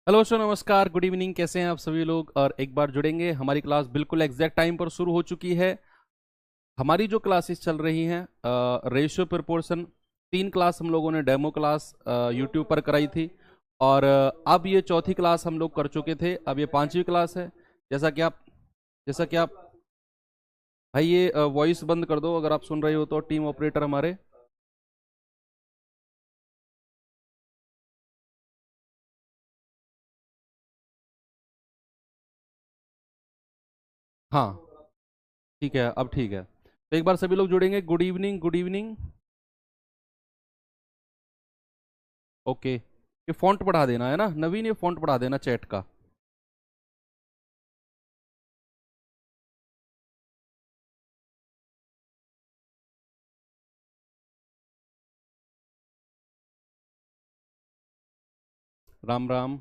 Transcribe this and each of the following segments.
Hello sir, नमस्कार, good evening. कैसे हैं आप सभी लोग? और एक बार जुड़ेंगे। हमारी क्लास बिल्कुल एग्जैक्ट टाइम पर शुरू हो चुकी है। हमारी जो क्लासेस चल रही हैं, रेशियो प्रोपोर्शन, 3 क्लास हम लोगों ने डेमो क्लास यूट्यूब पर कराई थी। और अब ये चौथी क्लास हम लोग कर चुके थे। अब ये 5वीं क्लास है। जैसा कि आप भाई, ये वॉइस बंद कर दो अगर आप सुन रहे हो तो, टीम ऑपरेटर हमारे। हाँ, ठीक है, अब ठीक है। तो एक बार सभी लोग जुड़ेंगे। Good evening, good evening. Okay, ये फॉन्ट बढ़ा देना है ना नवीन, ये फॉन्ट बढ़ा देना चैट का। राम राम।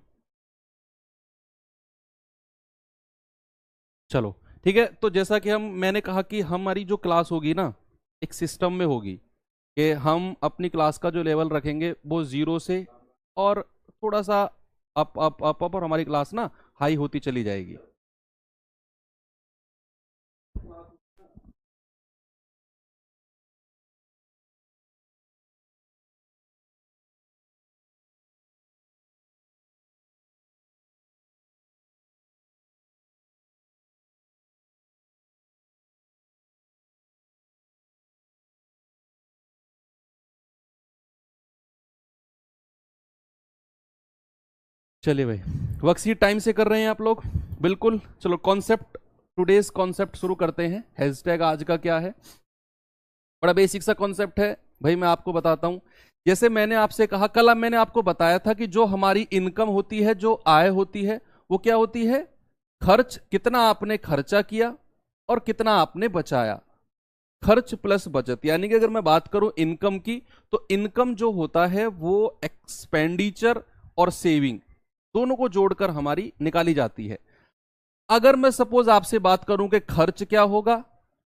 चलो, ठीक है। तो जैसा कि मैंने कहा कि हमारी जो क्लास होगी ना, एक सिस्टम में होगी कि हम अपनी क्लास का जो लेवल रखेंगे वो जीरो से और थोड़ा सा अप अप अप अप, और हमारी क्लास ना हाई होती चली जाएगी। चलिए भाई, वर्कशीट टाइम से कर रहे हैं आप लोग? बिल्कुल। चलो, कॉन्सेप्ट, टुडेज कॉन्सेप्ट शुरू करते हैं। हैशटैग आज का क्या है? बड़ा बेसिक सा कॉन्सेप्ट है भाई, मैं आपको बताता हूं। जैसे मैंने आपसे कहा कल, अब मैंने आपको बताया था कि जो हमारी इनकम होती है, जो आय होती है, वो क्या होती है? खर्च, कितना आपने खर्चा किया और कितना आपने बचाया। खर्च प्लस बचत। यानी कि अगर मैं बात करूं इनकम की, तो इनकम जो होता है वो एक्सपेंडिचर और सेविंग दोनों को जोड़कर हमारी निकाली जाती है। अगर मैं सपोज आपसे बात करूं कि खर्च क्या होगा,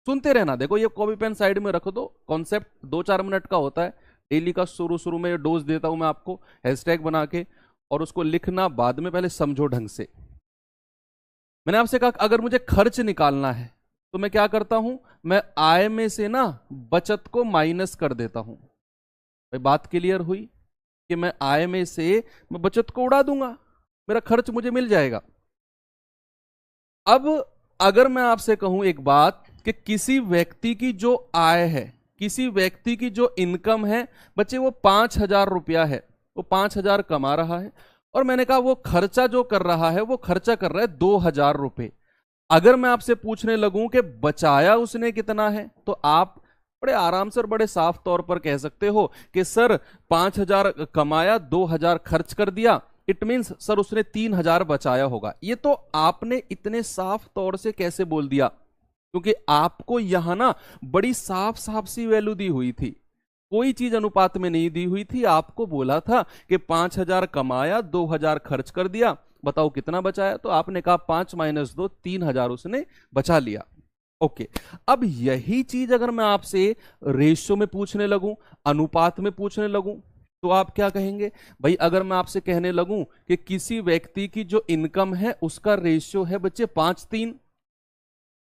सुनते रहना। देखो, ये कॉपी पेन साइड में रख दो। कॉन्सेप्ट 2-4 मिनट का होता है डेली का। शुरू शुरू में डोज देता हूं मैं आपको हैशटैग बना के, और उसको लिखना बाद में, पहले समझो ढंग से। मैंने आपसे कहा अगर मुझे खर्च निकालना है तो मैं क्या करता हूं? मैं आय में से ना बचत को माइनस कर देता हूं। भाई, बात क्लियर हुई कि मैं आय में से मैं बचत को उड़ा दूंगा, मेरा खर्च मुझे मिल जाएगा। अब अगर मैं आपसे कहूं एक बात कि किसी व्यक्ति की जो आय है, किसी व्यक्ति की जो इनकम है, बच्चे, वो 5,000 रुपया है, वो 5,000 कमा रहा है, और मैंने कहा वो खर्चा जो कर रहा है, वो खर्चा कर रहा है 2,000 रुपये। अगर मैं आपसे पूछने लगूं कि बचाया उसने कितना है, तो आप बड़े आराम से और बड़े साफ तौर पर कह सकते हो कि सर 5,000 कमाया, 2,000 खर्च कर दिया। इट मीन्स सर उसने 3,000 बचाया होगा। ये तो आपने इतने साफ तौर से कैसे बोल दिया? क्योंकि आपको यहां ना बड़ी साफ साफ सी वैल्यू दी हुई थी, कोई चीज अनुपात में नहीं दी हुई थी। आपको बोला था कि 5,000 कमाया, 2,000 खर्च कर दिया, बताओ कितना बचाया? तो आपने कहा 5 - 2, 3,000 उसने बचा लिया। ओके। अब यही चीज अगर मैं आपसे रेशियो में पूछने लगूं, अनुपात में पूछने लगूं, तो आप क्या कहेंगे? भाई, अगर मैं आपसे कहने लगूं कि किसी व्यक्ति की जो इनकम है उसका रेशियो है बच्चे 5:3,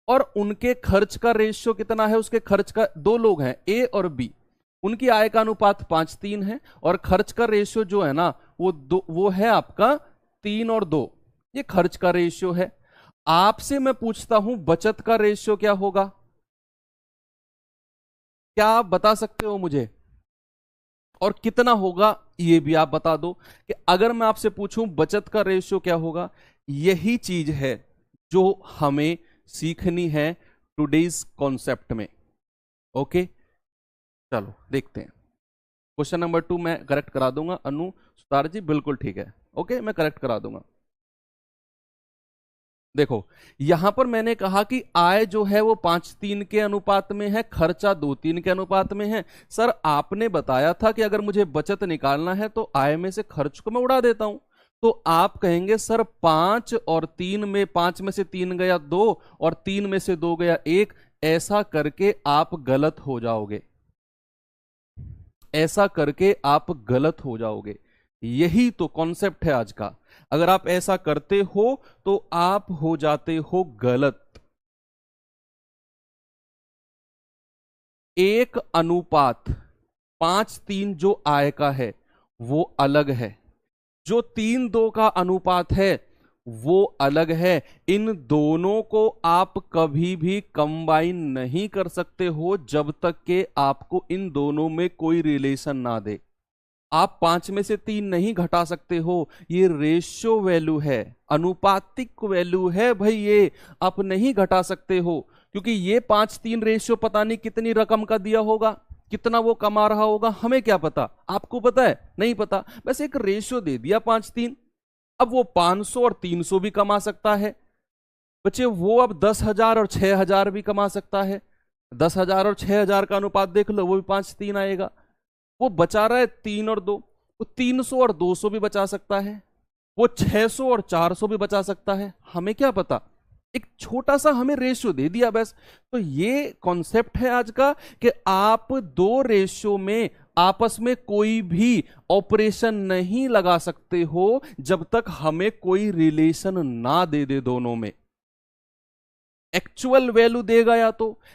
और उनके खर्च का रेशियो कितना है? उसके खर्च का, दो लोग हैं ए और बी, उनकी आय का अनुपात 5:3 है, और खर्च का रेशियो जो है ना वो है आपका 3 और 2। ये खर्च का रेशियो है। आपसे मैं पूछता हूं बचत का रेशियो क्या होगा? क्या आप बता सकते हो मुझे? और कितना होगा ये भी आप बता दो। कि अगर मैं आपसे पूछूं बचत का रेशियो क्या होगा, यही चीज है जो हमें सीखनी है टुडेज कॉन्सेप्ट में। ओके, चलो देखते हैं। क्वेश्चन नंबर 2 मैं करेक्ट करा दूंगा। अनु सुतार जी, बिल्कुल ठीक है। ओके, मैं करेक्ट करा दूंगा। देखो, यहां पर मैंने कहा कि आय जो है वो 5:3 के अनुपात में है, खर्चा 2:3 के अनुपात में है। सर, आपने बताया था कि अगर मुझे बचत निकालना है तो आय में से खर्च को मैं उड़ा देता हूं। तो आप कहेंगे सर 5 और 3 में, 5 में से 3 गया 2, और 3 में से 2 गया 1। ऐसा करके आप गलत हो जाओगे, ऐसा करके आप गलत हो जाओगे। यही तो कॉन्सेप्ट है आज का। अगर आप ऐसा करते हो तो आप हो जाते हो गलत। 1:5:3 जो आय का है वो अलग है, जो 3:2 का अनुपात है वो अलग है। इन दोनों को आप कभी भी कंबाइन नहीं कर सकते हो जब तक कि आपको इन दोनों में कोई रिलेशन ना दे। आप 5 में से 3 नहीं घटा सकते हो, ये रेशियो वैल्यू है, अनुपातिक वैल्यू है भाई, ये आप नहीं घटा सकते हो। क्योंकि ये 5:3 रेशियो पता नहीं कितनी रकम का दिया होगा, कितना वो कमा रहा होगा, हमें क्या पता। आपको पता है? नहीं पता। बस एक रेशियो दे दिया 5:3। अब वो 500 और 300 भी कमा सकता है बच्चे, वो अब 10,000 और 6,000 भी कमा सकता है। 10,000 और 6,000 का अनुपात देख लो, वो भी 5:3 आएगा। वो बचा रहा है 3 और 2, वो 300 और 200 भी बचा सकता है, वो 600 और 400 भी बचा सकता है, हमें क्या पता। एक छोटा सा हमें रेशियो दे दिया बस। तो ये कॉन्सेप्ट है आज का कि आप दो रेशियो में आपस में कोई भी ऑपरेशन नहीं लगा सकते हो जब तक हमें कोई रिलेशन ना दे दे दोनों में। एक्चुअल वैल्यू देगा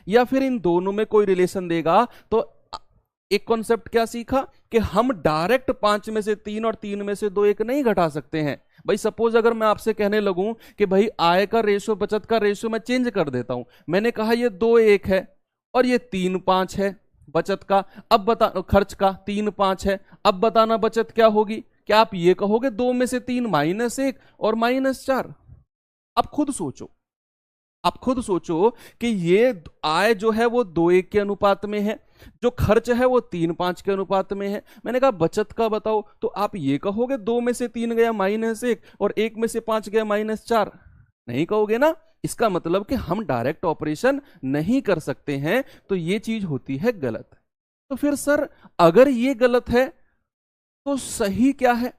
या फिर इन दोनों में कोई रिलेशन देगा। तो एक कॉन्सेप्ट क्या सीखा कि हम डायरेक्ट 5 में से 3 और 3 में से 2 एक नहीं घटा सकते हैं। भाई सपोज अगर मैं आपसे कहने लगूं कि भाई आय का रेशियो बचत का रेशियो मैं चेंज कर देता हूं, मैंने कहा ये 2:1 है और ये 3:5 है बचत का। अब बता, खर्च का 3:5 है, अब बताना बचत क्या होगी। क्या आप ये कहोगे 2 में से 3 -1 और -4? आप खुद सोचो, आप खुद सोचो कि ये आय जो है वो 2:1 के अनुपात में है, जो खर्च है वो 3:5 के अनुपात में है। मैंने कहा बचत का बताओ, तो आप ये कहोगे 2 में से 3 गया -1 और 1 में से 5 गया -4? नहीं कहोगे ना। इसका मतलब कि हम डायरेक्ट ऑपरेशन नहीं कर सकते हैं, तो ये चीज होती है गलत। तो फिर सर अगर ये गलत है तो सही क्या है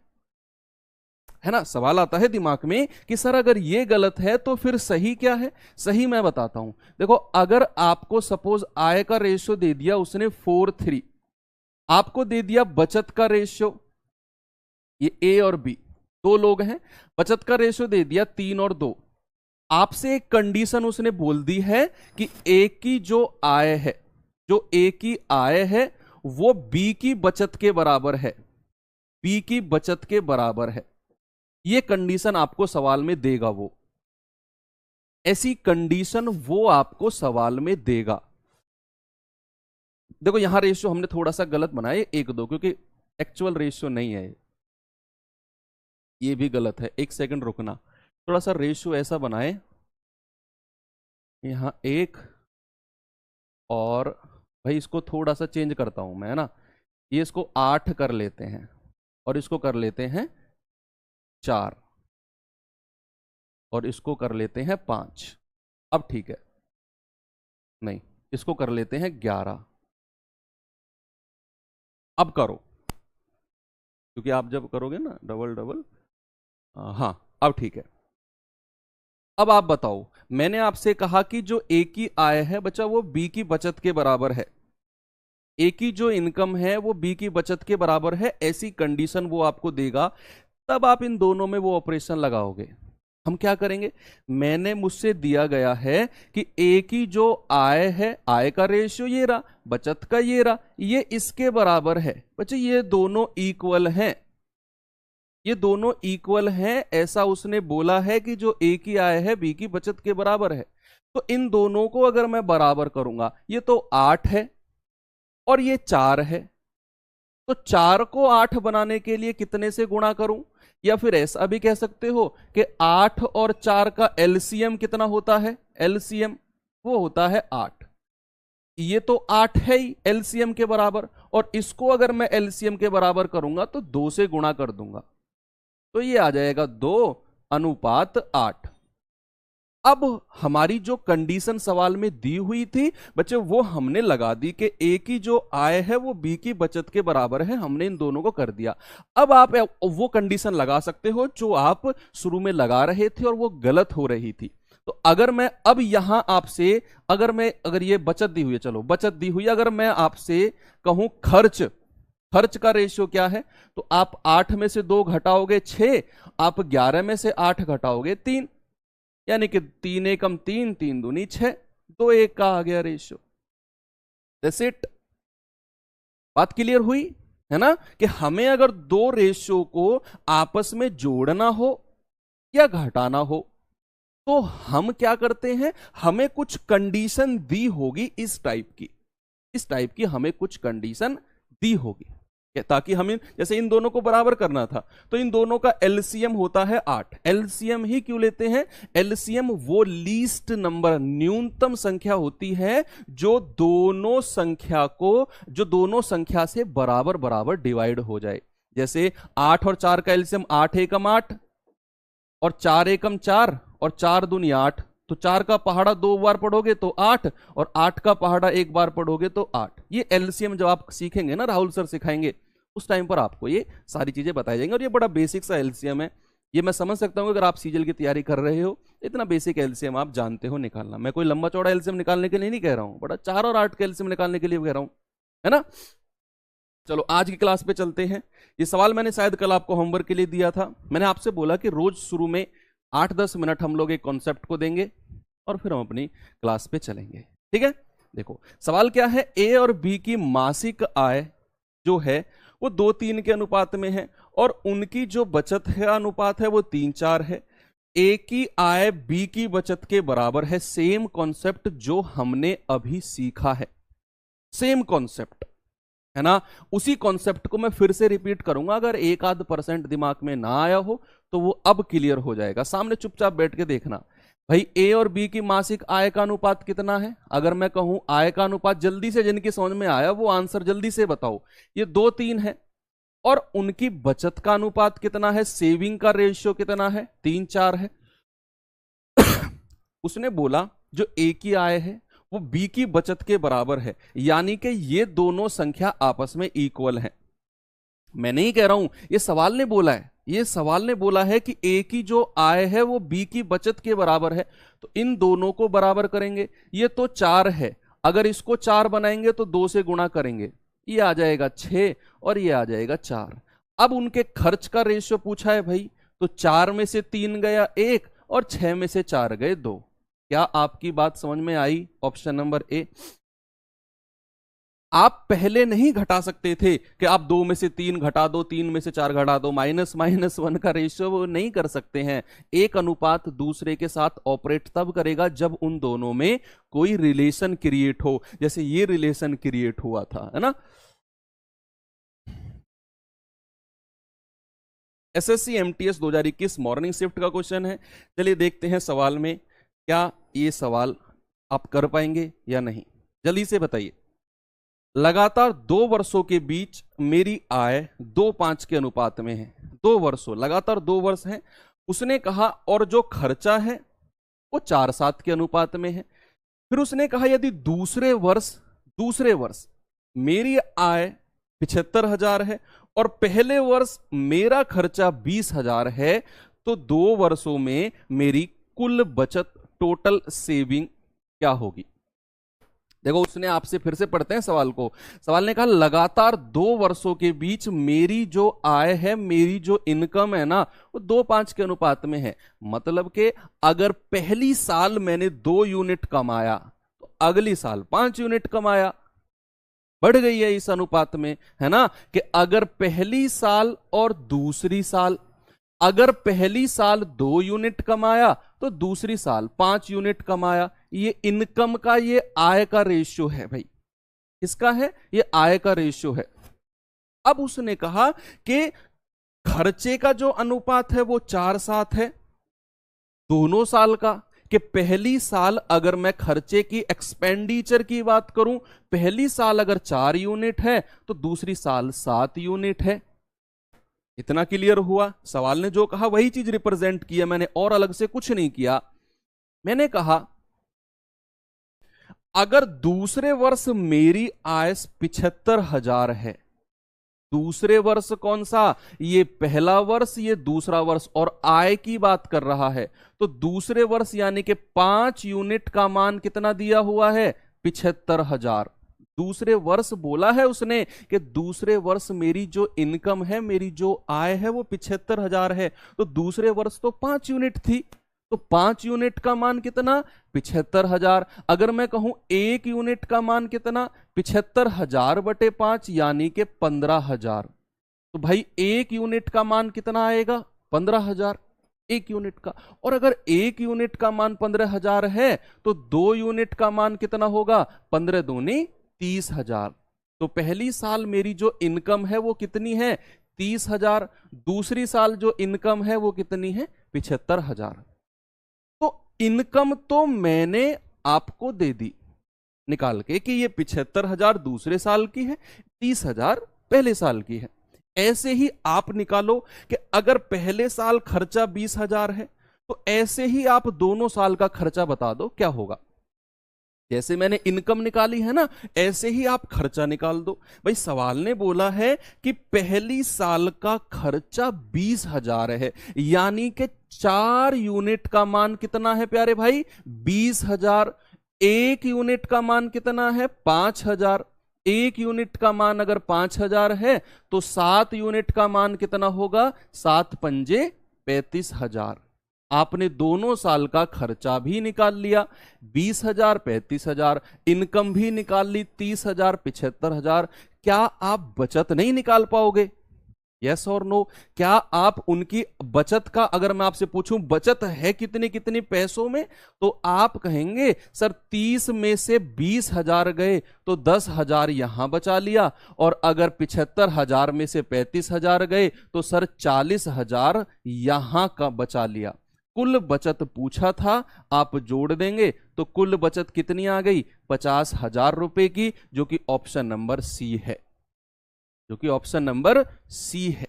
ना, सवाल आता है दिमाग में कि सर अगर ये गलत है तो फिर सही क्या है। सही मैं बताता हूं। देखो, अगर आपको सपोज आय का रेशियो दे दिया उसने 4:3, आपको दे दिया बचत का रेशियो, ये ए और बी दो लोग हैं, बचत का रेशियो दे दिया 3 और 2। आपसे एक कंडीशन उसने बोल दी है कि ए की जो आय है, जो ए की आय है वो बी की बचत के बराबर है, बी की बचत के बराबर है। ये कंडीशन आपको सवाल में देगा, वो ऐसी कंडीशन वो आपको सवाल में देगा। देखो यहां रेशियो हमने थोड़ा सा गलत बनाया 1:2, क्योंकि एक्चुअल रेशियो नहीं है, ये भी गलत है। एक सेकंड रुकना, थोड़ा सा रेशियो ऐसा बनाए, यहां 1 और भाई इसको थोड़ा सा चेंज करता हूं मैं, है ना। ये इसको 8 कर लेते हैं और इसको कर लेते हैं 4 और इसको कर लेते हैं 5। अब ठीक है, नहीं इसको कर लेते हैं 11। अब करो, क्योंकि आप जब करोगे ना डबल डबल, हाँ अब ठीक है। अब आप बताओ, मैंने आपसे कहा कि जो ए की आय है बच्चा वो बी की बचत के बराबर है, ए की जो इनकम है वो बी की बचत के बराबर है, ऐसी कंडीशन वो आपको देगा। तब आप इन दोनों में वो ऑपरेशन लगाओगे। हम क्या करेंगे, मैंने मुझसे दिया गया है कि ए की जो आय है, आय का रेशियो ये रहा, बचत का ये रहा, ये इसके बराबर है। बच्चे ये दोनों इक्वल हैं, ये दोनों इक्वल हैं, ऐसा उसने बोला है कि जो ए की आय है बी की बचत के बराबर है। तो इन दोनों को अगर मैं बराबर करूंगा, ये तो 8 है और ये 4 है, तो 4 को 8 बनाने के लिए कितने से गुणा करूं। या फिर ऐसा भी कह सकते हो कि 8 और 4 का एलसीएम कितना होता है, एलसीएम वो होता है 8। ये तो 8 है ही एलसीएम के बराबर, और इसको अगर मैं एलसीएम के बराबर करूंगा तो 2 से गुणा कर दूंगा, तो ये आ जाएगा 2:8। अब हमारी जो कंडीशन सवाल में दी हुई थी बच्चे, वो हमने लगा दी कि ए की जो आय है वो बी की बचत के बराबर है, हमने इन दोनों को कर दिया। अब आप वो कंडीशन लगा सकते हो जो आप शुरू में लगा रहे थे और वो गलत हो रही थी। तो अगर मैं अब यहां आपसे, अगर ये बचत दी हुई है, चलो बचत दी हुई है, अगर मैं आपसे कहूं खर्च का रेशियो क्या है, तो आप 8 में से 2 घटाओगे 6, आप 11 में से 8 घटाओगे 3, यानी कि 3 एकम 3, 3 दूनी 6, 2 1 का आ गया रेशियो। That's it. बात क्लियर हुई है ना, कि हमें अगर दो रेशियो को आपस में जोड़ना हो या घटाना हो तो हम क्या करते हैं, हमें कुछ कंडीशन दी होगी इस टाइप की हमें कुछ कंडीशन दी होगी, ताकि हमें जैसे इन दोनों को बराबर करना था तो इन दोनों का एलसीएम होता है 8। एलसीएम ही क्यों लेते हैं, एलसीएम वो लीस्ट नंबर, न्यूनतम संख्या होती है जो दोनों संख्या से बराबर बराबर डिवाइड हो जाए। जैसे 8 और 4 का एलसीएम 8 एकम 8 और 4 एकम 4 और 4 दूनी 8, तो 4 का पहाड़ा 2 बार पढ़ोगे तो 8 और 8 का पहाड़ा 1 बार पढ़ोगे तो 8। ये एलसीएम जब आप सीखेंगे ना, राहुल सर सिखाएंगे, उस टाइम पर आपको ये सारी चीजें बताई जाएंगी। और ये बड़ा बेसिक सा एलसीएम है, ये मैं समझ सकता हूं अगर आप सीजीएल की तैयारी कर रहे हो, इतना बेसिक एलसीएम आप जानते हो निकालना। मैं कोई लंबा चौड़ा एलसीएम निकालने के लिए नहीं कह रहा हूं, बड़ा 4 और 8 का एलसीएम निकालने के लिए कह रहा हूं, है ना। चलो आज की क्लास पे चलते हैं। ये सवाल मैंने शायद कल आपको होमवर्क के लिए दिया था। मैंने आपसे बोला कि रोज शुरू में 8-10 मिनट हम लोग एक कॉन्सेप्ट को देंगे और फिर हम अपनी क्लास पे चलेंगे, ठीक है। देखो सवाल क्या है, ए और बी की मासिक आय जो है वो 2-3 के अनुपात में है और उनकी जो बचत है अनुपात है वो 3-4 है। ए की आय बी की बचत के बराबर है। सेम कॉन्सेप्ट जो हमने अभी सीखा है, सेम कॉन्सेप्ट है ना, उसी कॉन्सेप्ट को मैं फिर से रिपीट करूंगा। अगर 1-8% दिमाग में ना आया हो तो वो अब क्लियर हो जाएगा। सामने चुपचाप बैठ के देखना, भाई ए और बी की मासिक आय का अनुपात कितना है। अगर मैं कहूं आय का अनुपात, जल्दी से जिनकी समझ में आया वो आंसर जल्दी से बताओ। ये 2-3 है। और उनकी बचत का अनुपात कितना है, सेविंग का रेशियो कितना है, 3-4 है। उसने बोला जो ए की आय है वो बी की बचत के बराबर है, यानी कि ये दोनों संख्या आपस में इक्वल है। मैं नहीं कह रहा हूं, ये सवाल ने बोला है, ये सवाल ने बोला है कि ए की जो आय है वो बी की बचत के बराबर है, तो इन दोनों को बराबर करेंगे। ये तो 4 है, अगर इसको 4 बनाएंगे तो 2 से गुणा करेंगे, ये आ जाएगा 6 और ये आ जाएगा 4। अब उनके खर्च का रेशियो पूछा है भाई, तो 4 में से 3 गया 1 और 6 में से 4 गए 2। क्या आपकी बात समझ में आई? Option number A. आप पहले नहीं घटा सकते थे कि आप 2 में से 3 घटा दो, 3 में से 4 घटा दो, -1 का रेशियो वो नहीं कर सकते हैं। एक अनुपात दूसरे के साथ ऑपरेट तब करेगा जब उन दोनों में कोई रिलेशन क्रिएट हो, जैसे ये रिलेशन क्रिएट हुआ था, है ना। एसएससी एमटीएस 2021 मॉर्निंग शिफ्ट का क्वेश्चन है। चलिए देखते हैं सवाल में, क्या ये सवाल आप कर पाएंगे या नहीं, जल्दी से बताइए। लगातार 2 वर्षों के बीच मेरी आय 2-5 के अनुपात में है। 2 वर्षों, लगातार 2 वर्ष हैं। उसने कहा और जो खर्चा है वो 4-7 के अनुपात में है। फिर उसने कहा यदि दूसरे वर्ष मेरी आय 75,000 है और पहले वर्ष मेरा खर्चा 20,000 है, तो 2 वर्षों में मेरी कुल बचत, टोटल सेविंग क्या होगी। देखो उसने आपसे, फिर से पढ़ते हैं सवाल को। सवाल ने कहा लगातार 2 वर्षों के बीच मेरी जो आय है, मेरी जो इनकम है ना, वो 2-5 के अनुपात में है। मतलब कि अगर पहली साल मैंने 2 यूनिट कमाया तो अगली साल 5 यूनिट कमाया, बढ़ गई है इस अनुपात में, है ना। कि अगर पहली साल और दूसरी साल, अगर पहली साल 2 यूनिट कमाया तो दूसरी साल 5 यूनिट कमाया। ये इनकम का, ये आय का रेशियो है भाई। किसका है? ये आय का रेशियो है। अब उसने कहा कि खर्चे का जो अनुपात है वो 4-7 है दोनों साल का। कि पहली साल अगर मैं खर्चे की, एक्सपेंडिचर की बात करूं, पहली साल अगर 4 यूनिट है तो दूसरी साल 7 यूनिट है। इतना क्लियर हुआ? सवाल ने जो कहा वही चीज रिप्रेजेंट किया मैंने, और अलग से कुछ नहीं किया। मैंने कहा अगर दूसरे वर्ष मेरी आय 75,000 है, दूसरे वर्ष कौन सा? ये पहला वर्ष, ये दूसरा वर्ष, और आय की बात कर रहा है, तो दूसरे वर्ष यानी कि 5 यूनिट का मान कितना दिया हुआ है? 75,000। दूसरे वर्ष बोला है उसने कि दूसरे वर्ष मेरी जो इनकम है, मेरी जो आय है वो 75,000 है, तो दूसरे वर्ष तो 5 यूनिट थी, तो 5 यूनिट का मान कितना? 75,000। अगर मैं कहूं 1 यूनिट का मान कितना? 75,000 बटे 5 यानी कि 15,000। तो भाई 1 यूनिट का मान कितना आएगा? 15,000 1 यूनिट का। और अगर 1 यूनिट का मान 15,000 है तो 2 यूनिट का मान कितना होगा? 15 दूनी 30,000। तो पहली साल मेरी जो इनकम है वो कितनी है? 30,000। दूसरी साल जो इनकम है वो कितनी है? 75,000। तो इनकम तो मैंने आपको दे दी निकाल के कि ये 75,000 दूसरे साल की है, 30,000 पहले साल की है। ऐसे ही आप निकालो कि अगर पहले साल खर्चा 20,000 है तो ऐसे ही आप दोनों साल का खर्चा बता दो क्या होगा। जैसे मैंने इनकम निकाली है ना, ऐसे ही आप खर्चा निकाल दो। भाई सवाल ने बोला है कि पहली साल का खर्चा 20,000 है, यानी कि 4 यूनिट का मान कितना है प्यारे भाई? 20,000। 1 यूनिट का मान कितना है? 5,000। 1 यूनिट का मान अगर 5,000 है तो 7 यूनिट का मान कितना होगा? 7 पंजे 35,000। आपने दोनों साल का खर्चा भी निकाल लिया, 20,000 35,000, इनकम भी निकाल ली 30,000 75,000। क्या आप बचत नहीं निकाल पाओगे? यस और नो? क्या आप उनकी बचत का, अगर मैं आपसे पूछूं बचत है कितनी कितनी पैसों में, तो आप कहेंगे सर 30 में से 20,000 गए तो 10,000 यहां बचा लिया, और अगर 75,000 में से 35,000 गए तो सर 40,000 यहां का बचा लिया। कुल बचत पूछा था, आप जोड़ देंगे तो कुल बचत कितनी आ गई? 50,000 रुपए की, जो कि ऑप्शन नंबर सी है, जो कि ऑप्शन नंबर सी है।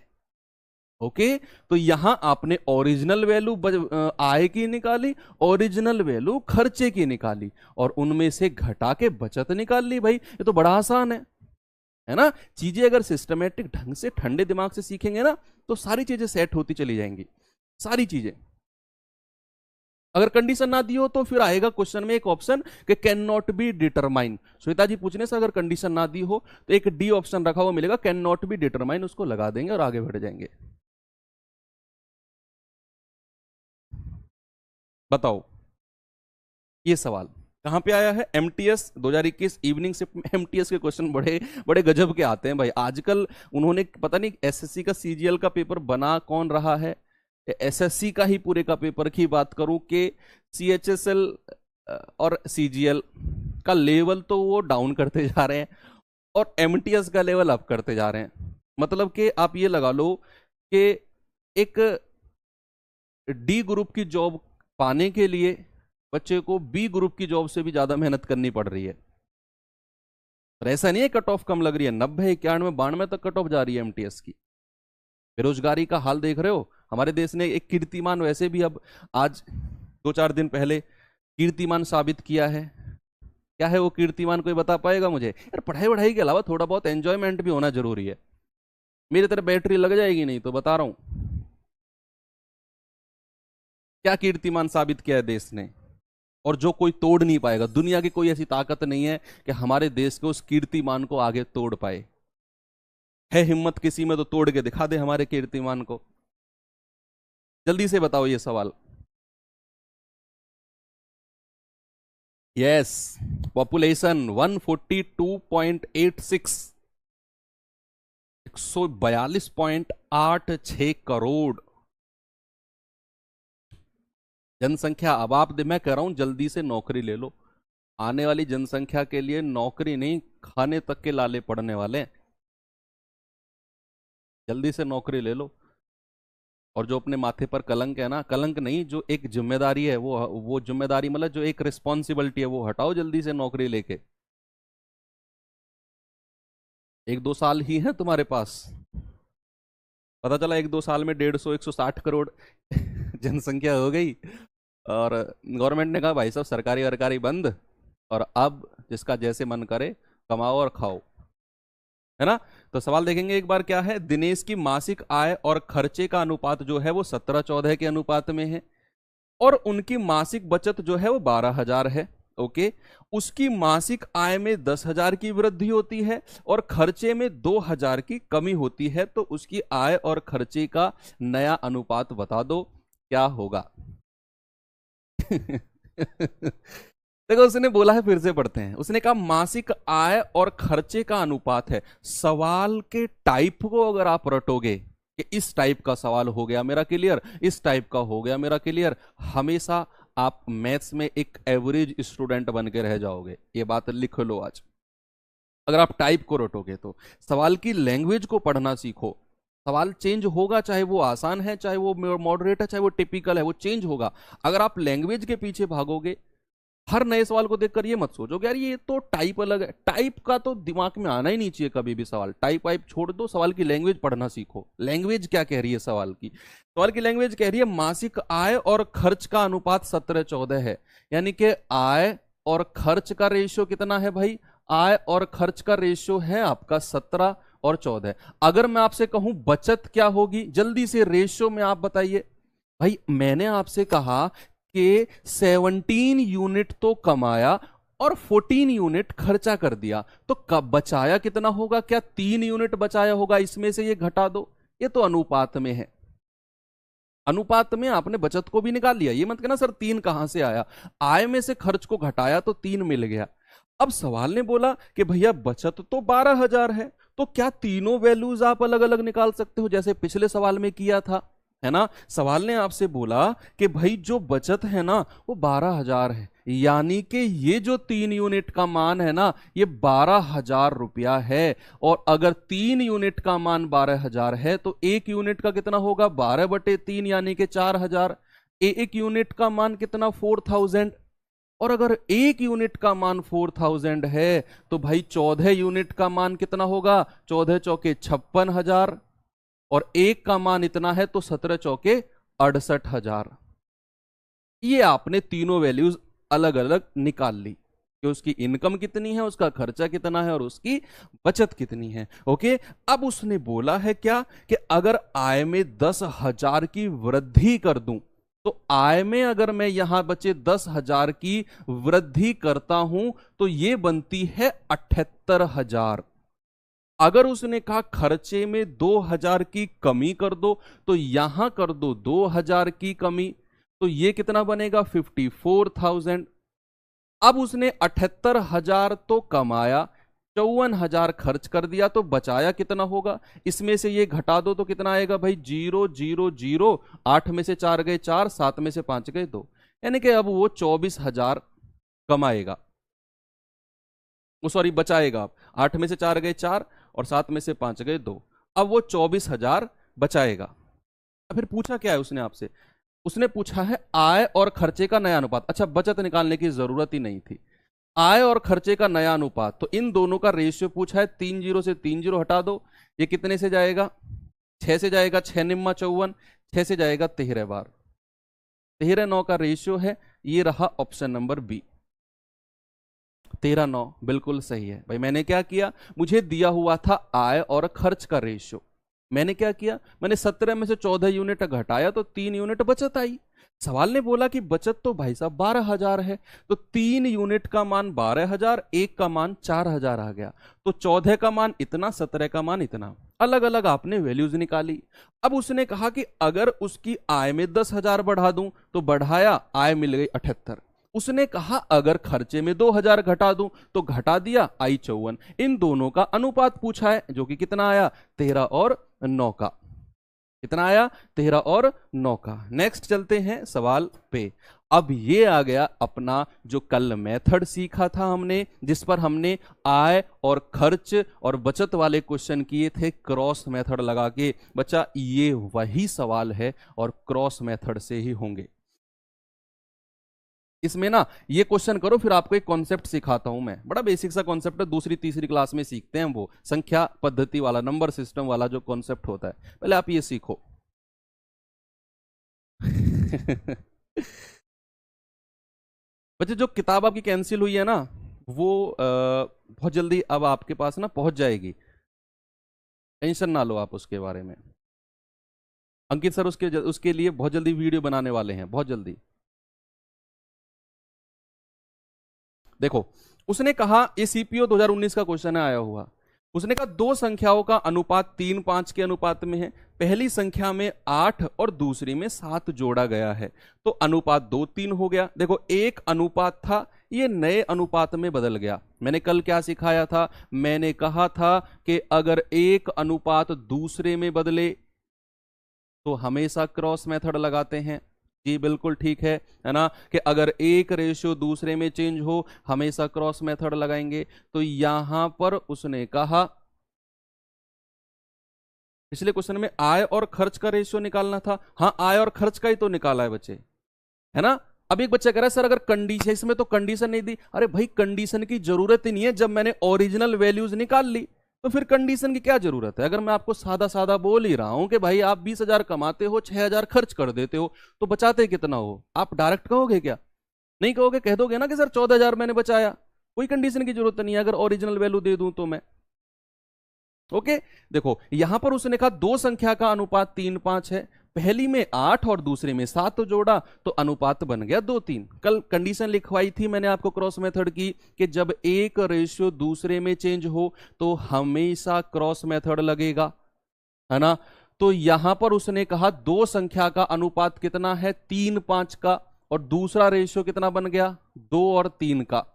ओके, तो यहां आपने ओरिजिनल वैल्यू आय की निकाली, ओरिजिनल वैल्यू खर्चे की निकाली, और उनमें से घटा के बचत निकाल ली। भाई ये तो बड़ा आसान है ना? चीजें अगर सिस्टमेटिक ढंग से ठंडे दिमाग से सीखेंगे ना तो सारी चीजें सेट होती चली जाएंगी, सारी चीजें। अगर कंडीशन ना दी हो तो फिर आएगा क्वेश्चन में एक ऑप्शन कि can not be determine. Shweta ji पूछने से अगर कंडीशन ना दी हो तो एक डी ऑप्शन रखा हुआ मिलेगा, कैन नॉट बी डिटरमाइन, उसको लगा देंगे और आगे बढ़ जाएंगे। बताओ ये सवाल कहां पे आया है? एमटीएस 2021 इवनिंग शिफ्ट में एमटीएस के क्वेश्चन बड़े बड़े गजब के आते हैं भाई आजकल। उन्होंने पता नहीं एसएससी का सीजीएल का पेपर बना कौन रहा है, एसएससी का ही पूरे का पेपर की बात करूं कि सीएचएसएल और सीजीएल का लेवल तो वो डाउन करते जा रहे हैं और एमटीएस का लेवल अप करते जा रहे हैं। मतलब कि आप ये लगा लो कि एक डी ग्रुप की जॉब पाने के लिए बच्चे को बी ग्रुप की जॉब से भी ज्यादा मेहनत करनी पड़ रही है। और ऐसा नहीं है कट ऑफ कम लग रही है, 90 91 92 तक कट ऑफ जा रही है एमटीएस की। बेरोजगारी का हाल देख रहे हो हमारे देश ने। एक कीर्तिमान वैसे भी अब आज 2-4 दिन पहले कीर्तिमान साबित किया है। क्या है वो कीर्तिमान, कोई बता पाएगा मुझे? यार पढ़ाई वढ़ाई के अलावा थोड़ा बहुत एंजॉयमेंट भी होना जरूरी है। मेरी तरह बैटरी लग जाएगी नहीं तो बता रहा हूं। क्या कीर्तिमान साबित किया है देश ने, और जो कोई तोड़ नहीं पाएगा। दुनिया की कोई ऐसी ताकत नहीं है कि हमारे देश के उस कीर्तिमान को आगे तोड़ पाए। है हिम्मत किसी में तो तोड़ के दिखा दे हमारे कीर्तिमान को। जल्दी से बताओ ये सवाल। यस, पॉपुलेशन 142.86, 142.86 करोड़ जनसंख्या। अब आप मैं कह रहा हूं जल्दी से नौकरी ले लो। आने वाली जनसंख्या के लिए नौकरी नहीं, खाने तक के लाले पड़ने वाले हैं। जल्दी से नौकरी ले लो। और जो अपने माथे पर कलंक है ना, कलंक नहीं, जो एक जिम्मेदारी है, वो जिम्मेदारी मतलब जो एक रिस्पॉन्सिबिलिटी है वो हटाओ जल्दी से नौकरी लेके। 1-2 साल ही है तुम्हारे पास। पता चला 1-2 साल में 150-160 करोड़ जनसंख्या हो गई, और गवर्नमेंट ने कहा भाई साहब सरकारी वरकारी बंद, और अब जिसका जैसे मन करे कमाओ और खाओ, है ना? तो सवाल देखेंगे एक बार क्या है। दिनेश की मासिक आय और खर्चे का अनुपात जो है वो 17-14 के अनुपात में है, और उनकी मासिक बचत जो है वो 12,000 है। ओके, उसकी मासिक आय में 10,000 की वृद्धि होती है और खर्चे में 2,000 की कमी होती है, तो उसकी आय और खर्चे का नया अनुपात बता दो, क्या होगा? देखो, उसने बोला है, फिर से पढ़ते हैं। उसने कहा मासिक आय और खर्चे का अनुपात है। सवाल के टाइप को अगर आप रटोगे कि इस टाइप का सवाल हो गया मेरा क्लियर, इस टाइप का हो गया मेरा क्लियर, हमेशा आप मैथ्स में एक एवरेज स्टूडेंट बन के रह जाओगे। ये बात लिख लो आज। अगर आप टाइप को रटोगे तो सवाल की लैंग्वेज को पढ़ना सीखो। सवाल चेंज होगा, चाहे वो आसान है, चाहे वो मॉडरेट है, चाहे वो टिपिकल है, वो चेंज होगा। अगर आप लैंग्वेज के पीछे भागोगे, हर नए सवाल को देखकर ये मत सोचो कि यार ये तो टाइप अलग है। टाइप का तो दिमाग में आना ही नहीं चाहिए कभी भी। सवाल टाइप वाइप छोड़ दो, सवाल की लैंग्वेज पढ़ना सीखो। लैंग्वेज क्या कह रही है सवाल की? सवाल की लैंग्वेज कह रही है मासिक आय और खर्च का अनुपात 17:14 है। यानी कि आय और खर्च का रेशियो कितना है भाई? आय और खर्च का रेशियो है आपका 17 और 14। अगर मैं आपसे कहूं बचत क्या होगी, जल्दी से रेशियो में आप बताइए। भाई मैंने आपसे कहा कि 17 यूनिट तो कमाया और 14 यूनिट खर्चा कर दिया, तो कब बचाया कितना होगा? क्या 3 यूनिट बचाया होगा? इसमें से ये घटा दो। ये तो अनुपात में है। अनुपात में आपने बचत को भी निकाल लिया। ये मत कहना सर 3 कहां से आया। आय में से खर्च को घटाया तो 3 मिल गया। अब सवाल ने बोला कि भैया बचत तो 12,000 है, तो क्या तीनों वैल्यूज आप अलग अलग निकाल सकते हो, जैसे पिछले सवाल में किया था, है ना? सवाल ने आपसे बोला कि भाई जो बचत है ना वो 12,000 है, यानी कि ये जो 3 यूनिट का मान है ना ये 12,000 रुपया है। और अगर 3 यूनिट का मान 12,000 है तो 1 यूनिट का कितना होगा? 12/3 यानी कि 4,000। एक यूनिट का मान कितना? 4,000। और अगर 1 यूनिट का मान 4,000 है तो भाई 14 यूनिट का मान कितना होगा? 14 चौके 56,000 और 1 का मान इतना है तो 17 चौके 68,000। ये आपने तीनों वैल्यूज अलग अलग निकाल ली कि उसकी इनकम कितनी है, उसका खर्चा कितना है और उसकी बचत कितनी है। ओके, अब उसने बोला है क्या कि अगर आय में 10,000 की वृद्धि कर दूं, तो आय में अगर मैं यहां बचे 10,000 की वृद्धि करता हूं तो ये बनती है 78,000। अगर उसने कहा खर्चे में 2,000 की कमी कर दो तो यहां कर दो 2,000 की कमी, तो ये कितना बनेगा? 54,000। अब उसने 78,000 तो कमाया, 54,000 खर्च कर दिया, तो बचाया कितना होगा? इसमें से ये घटा दो तो कितना आएगा भाई? 0 0 0। 8 में से 4 गए 4, 7 में से 5 गए 2, यानी कि अब वो 24,000 कमाएगा। वो सॉरी बचाएगा। अब 8 में से 4 गए 4 और 7 में से 5 गए 2, अब वो 24,000 बचाएगा। अब फिर पूछा क्या है उसने आपसे? उसने पूछा है आय और खर्चे का नया अनुपात। अच्छा, बचत निकालने की जरूरत ही नहीं थी। आय और खर्चे का नया अनुपात, तो इन दोनों का रेशियो पूछा है। 3 0 से 3 0 हटा दो, ये कितने से जाएगा? 6 से जाएगा। 6 निम्मा 54, 6 से जाएगा 13 बार। 13:9 का रेशियो है। ये रहा ऑप्शन नंबर बी, 13:9 बिल्कुल सही है। भाई मैंने क्या किया? मुझे दिया हुआ था आय और खर्च का रेशियो, मैंने क्या किया? मैंने 17 में से 14 यूनिट घटाया तो 3 यूनिट बचत आई। सवाल ने बोला कि बचत तो भाई साहब 12,000 है, तो 3 यूनिट का मान 12,000, 1 का मान 4,000 आ गया, तो 14 का मान इतना, 17 का मान इतना। अलग अलग आपने वैल्यूज निकाली। अब उसने कहा कि अगर उसकी आय में 10,000 बढ़ा दूं, तो बढ़ाया, आय मिल गई 78। उसने कहा अगर खर्चे में 2,000 घटा दूं, तो घटा दिया, आई 54। इन दोनों का अनुपात पूछा है, जो कि कितना आया? 13 और 9 का। कितना आया? 13 और 9 का। नेक्स्ट चलते हैं सवाल पे। अब ये आ गया अपना जो कल मेथड सीखा था हमने, जिस पर हमने आय और खर्च और बचत वाले क्वेश्चन किए थे क्रॉस मेथड लगा के। बच्चा ये वही सवाल है और क्रॉस मेथड से ही होंगे। इसमें ना ये क्वेश्चन करो, फिर आपको एक कॉन्सेप्ट सिखाता हूं मैं। बड़ा बेसिक सा कॉन्सेप्ट है, दूसरी तीसरी क्लास में सीखते हैं, वो संख्या पद्धति वाला, नंबर सिस्टम वाला जो कॉन्सेप्ट होता है, पहले आप ये सीखो। बच्चे जो किताब आपकी कैंसिल हुई है ना, वो बहुत जल्दी अब आपके पास ना पहुंच जाएगी। टेंशन ना लो आप उसके बारे में। अंकित सर उसके लिए बहुत जल्दी वीडियो बनाने वाले हैं, बहुत जल्दी। देखो उसने कहा, ये सीपीओ 2019 का क्वेश्चन है आया हुआ। उसने कहा दो संख्याओं का अनुपात 3:5 के अनुपात में है। पहली संख्या में 8 और दूसरी में 7 जोड़ा गया है, तो अनुपात 2:3 हो गया। देखो एक अनुपात था, ये नए अनुपात में बदल गया। मैंने कल क्या सिखाया था? मैंने कहा था कि अगर एक अनुपात दूसरे में बदले तो हमेशा क्रॉस मेथड लगाते हैं। जी बिल्कुल ठीक है ना, कि अगर एक रेशियो दूसरे में चेंज हो हमेशा क्रॉस मेथड लगाएंगे। तो यहां पर उसने कहा, पिछले क्वेश्चन में आय और खर्च का रेशियो निकालना था। हाँ आय और खर्च का ही तो निकाला है बच्चे, है ना। अब एक बच्चा कह रहा है सर अगर कंडीशन, इसमें तो कंडीशन नहीं दी। अरे भाई कंडीशन की जरूरत ही नहीं है, जब मैंने ओरिजिनल वैल्यूज निकाल ली तो फिर कंडीशन की क्या जरूरत है। अगर मैं आपको सादा सादा बोल ही रहा हूं कि भाई आप 20,000 कमाते हो, 6,000 खर्च कर देते हो, तो बचाते कितना हो? आप डायरेक्ट कहोगे क्या? नहीं कहोगे, कह दोगे ना कि सर 14,000 मैंने बचाया। कोई कंडीशन की जरूरत नहीं है, अगर ओरिजिनल वैल्यू दे दूं तो मैं। ओके देखो यहां पर उसने कहा दो संख्या का अनुपात 3:5 है, पहली में 8 और दूसरे में 7 जोड़ा तो अनुपात बन गया 2:3। कल कंडीशन लिखवाई थी मैंने आपको क्रॉस मेथड की कि जब एक रेशियो दूसरे में चेंज हो तो हमेशा क्रॉस मेथड लगेगा, है ना। तो यहां पर उसने कहा दो संख्या का अनुपात कितना है? 3:5 का, और दूसरा रेशियो कितना बन गया? 2 और 3 का।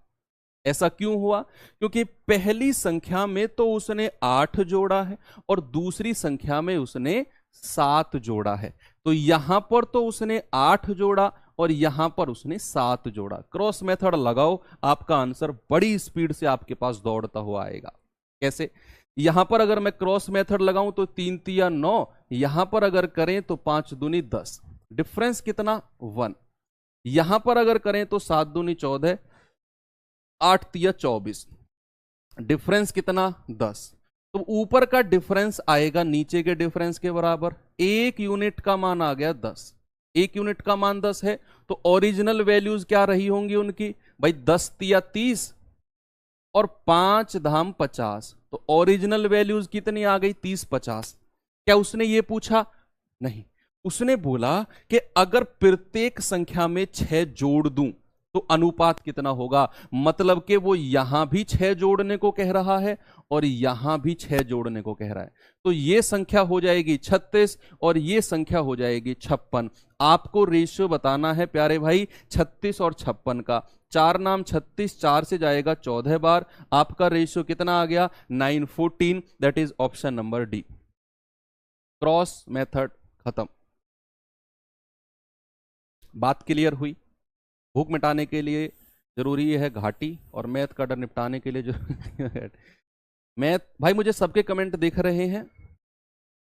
ऐसा क्यों हुआ? क्योंकि पहली संख्या में तो उसने 8 जोड़ा है और दूसरी संख्या में उसने 7 जोड़ा है। तो यहां पर तो उसने 8 जोड़ा और यहां पर उसने 7 जोड़ा। क्रॉस मेथड लगाओ, आपका आंसर बड़ी स्पीड से आपके पास दौड़ता हुआ आएगा। कैसे? यहां पर अगर मैं क्रॉस मेथड लगाऊं तो 3 तिया 9, यहां पर अगर करें तो 5 दूनी 10, डिफरेंस कितना? 1। यहां पर अगर करें तो 7 दूनी 14, 8 तिया 24, डिफरेंस कितना? 10। तो ऊपर का डिफरेंस आएगा नीचे के डिफरेंस के बराबर। एक यूनिट का मान आ गया 10, एक यूनिट का मान 10 है, तो ओरिजिनल वैल्यूज क्या रही होंगी उनकी? भाई 10 तिया 30 और 5 धाम 50, तो ओरिजिनल वैल्यूज कितनी आ गई? 30 50। क्या उसने ये पूछा? नहीं, उसने बोला कि अगर प्रत्येक संख्या में 6 जोड़ दूं तो अनुपात कितना होगा। मतलब कि वो यहां भी 6 जोड़ने को कह रहा है और यहां भी 6 जोड़ने को कह रहा है। तो ये संख्या हो जाएगी 36 और ये संख्या हो जाएगी 56। आपको रेशियो बताना है प्यारे भाई 36 और 56 का। 4 नाम 36, 4 से जाएगा 14 बार। आपका रेशियो कितना आ गया? 9:14। That is option number D. Cross method खत्म। बात क्लियर हुई? भूख मिटाने के लिए जरूरी है घाटी और मैथ का डर निपटाने के लिए जरूरी है मैथ। भाई मुझे सबके कमेंट दिख रहे हैं?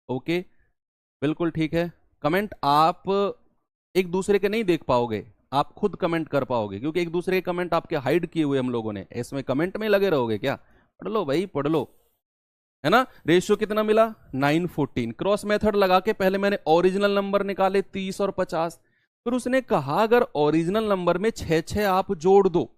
ओके बिल्कुल ठीक है। कमेंट आप एक दूसरे के नहीं देख पाओगे, आप खुद कमेंट कर पाओगे, क्योंकि एक दूसरे के कमेंट आपके हाइड किए हुए हम लोगों ने। इसमें कमेंट में लगे रहोगे क्या? पढ़ लो भाई पढ़ लो, है ना। रेशियो कितना मिला? 9:14। क्रॉस मेथड लगा के पहले मैंने ओरिजिनल नंबर निकाले 30 और 50। फिर उसने कहा अगर ओरिजिनल नंबर में 6 आप जोड़ दो,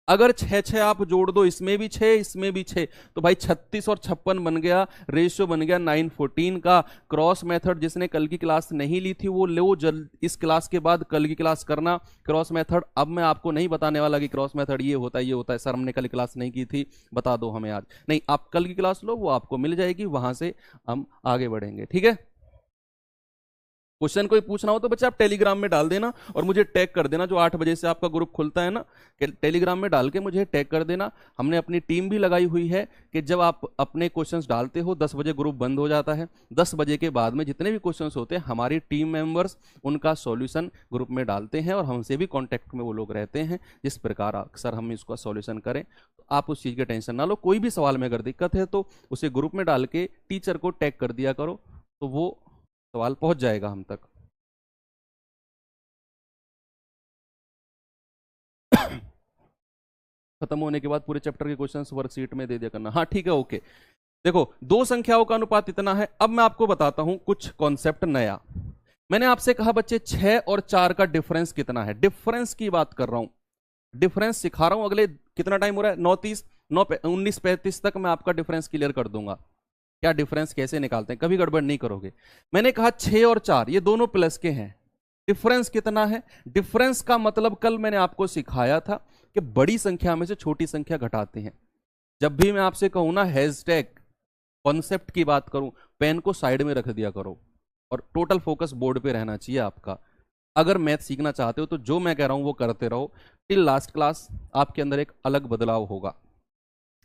अगर 6 आप जोड़ दो, इसमें भी 6 इसमें भी 6, तो भाई 36 और 56 बन गया। रेशियो बन गया 9:14 का। क्रॉस मेथड जिसने कल की क्लास नहीं ली थी वो लो, जल्द इस क्लास के बाद कल की क्लास करना क्रॉस मेथड। अब मैं आपको नहीं बताने वाला कि क्रॉस मेथड ये होता है ये होता है, सर हमने कल क्लास नहीं की थी बता दो हमें आज। नहीं, आप कल की क्लास लो, वो आपको मिल जाएगी, वहां से हम आगे बढ़ेंगे। ठीक है। क्वेश्चन कोई पूछना हो तो बच्चे आप टेलीग्राम में डाल देना और मुझे टैग कर देना। जो 8 बजे से आपका ग्रुप खुलता है ना, टेलीग्राम में डाल के मुझे टैग कर देना। हमने अपनी टीम भी लगाई हुई है कि जब आप अपने क्वेश्चंस डालते हो 10 बजे ग्रुप बंद हो जाता है। 10 बजे के बाद में जितने भी क्वेश्चंस होते हैं हमारी टीम मेंबर्स उनका सॉल्यूशन ग्रुप में डालते हैं और हमसे भी कॉन्टैक्ट में वो लोग रहते हैं। जिस प्रकार अक्सर हम इसका सॉल्यूशन करें, तो आप उस चीज़ की टेंशन ना लो। कोई भी सवाल में अगर दिक्कत है तो उसे ग्रुप में डाल के टीचर को टैग कर दिया करो, तो वो सवाल पहुंच जाएगा हम तक। खत्म होने के बाद पूरे चैप्टर के क्वेश्चंस वर्कशीट में दे दिया करना। हाँ ठीक है ओके। देखो दो संख्याओं का अनुपात इतना है। अब मैं आपको बताता हूं कुछ कॉन्सेप्ट नया। मैंने आपसे कहा बच्चे 6 और 4 का डिफरेंस कितना है। डिफरेंस की बात कर रहा हूं, डिफरेंस सिखा रहा हूं। अगले कितना टाइम हो रहा है? 9:30, 19:35 तक मैं आपका डिफरेंस क्लियर कर दूंगा। क्या डिफरेंस कैसे निकालते हैं, कभी गड़बड़ नहीं करोगे। मैंने कहा 6 और 4 ये दोनों प्लस के हैं। डिफरेंस कितना है? डिफरेंस का मतलब कल मैंने आपको सिखाया था कि बड़ी संख्या में से छोटी संख्या घटाते हैं। जब भी मैं आपसे कहूं ना हैशटैग कॉन्सेप्ट की बात करूं, पेन को साइड में रख दिया करो और टोटल फोकस बोर्ड पे रहना चाहिए आपका। अगर मैथ सीखना चाहते हो तो जो मैं कह रहा हूं वो करते रहो टिल लास्ट क्लास, आपके अंदर एक अलग बदलाव होगा।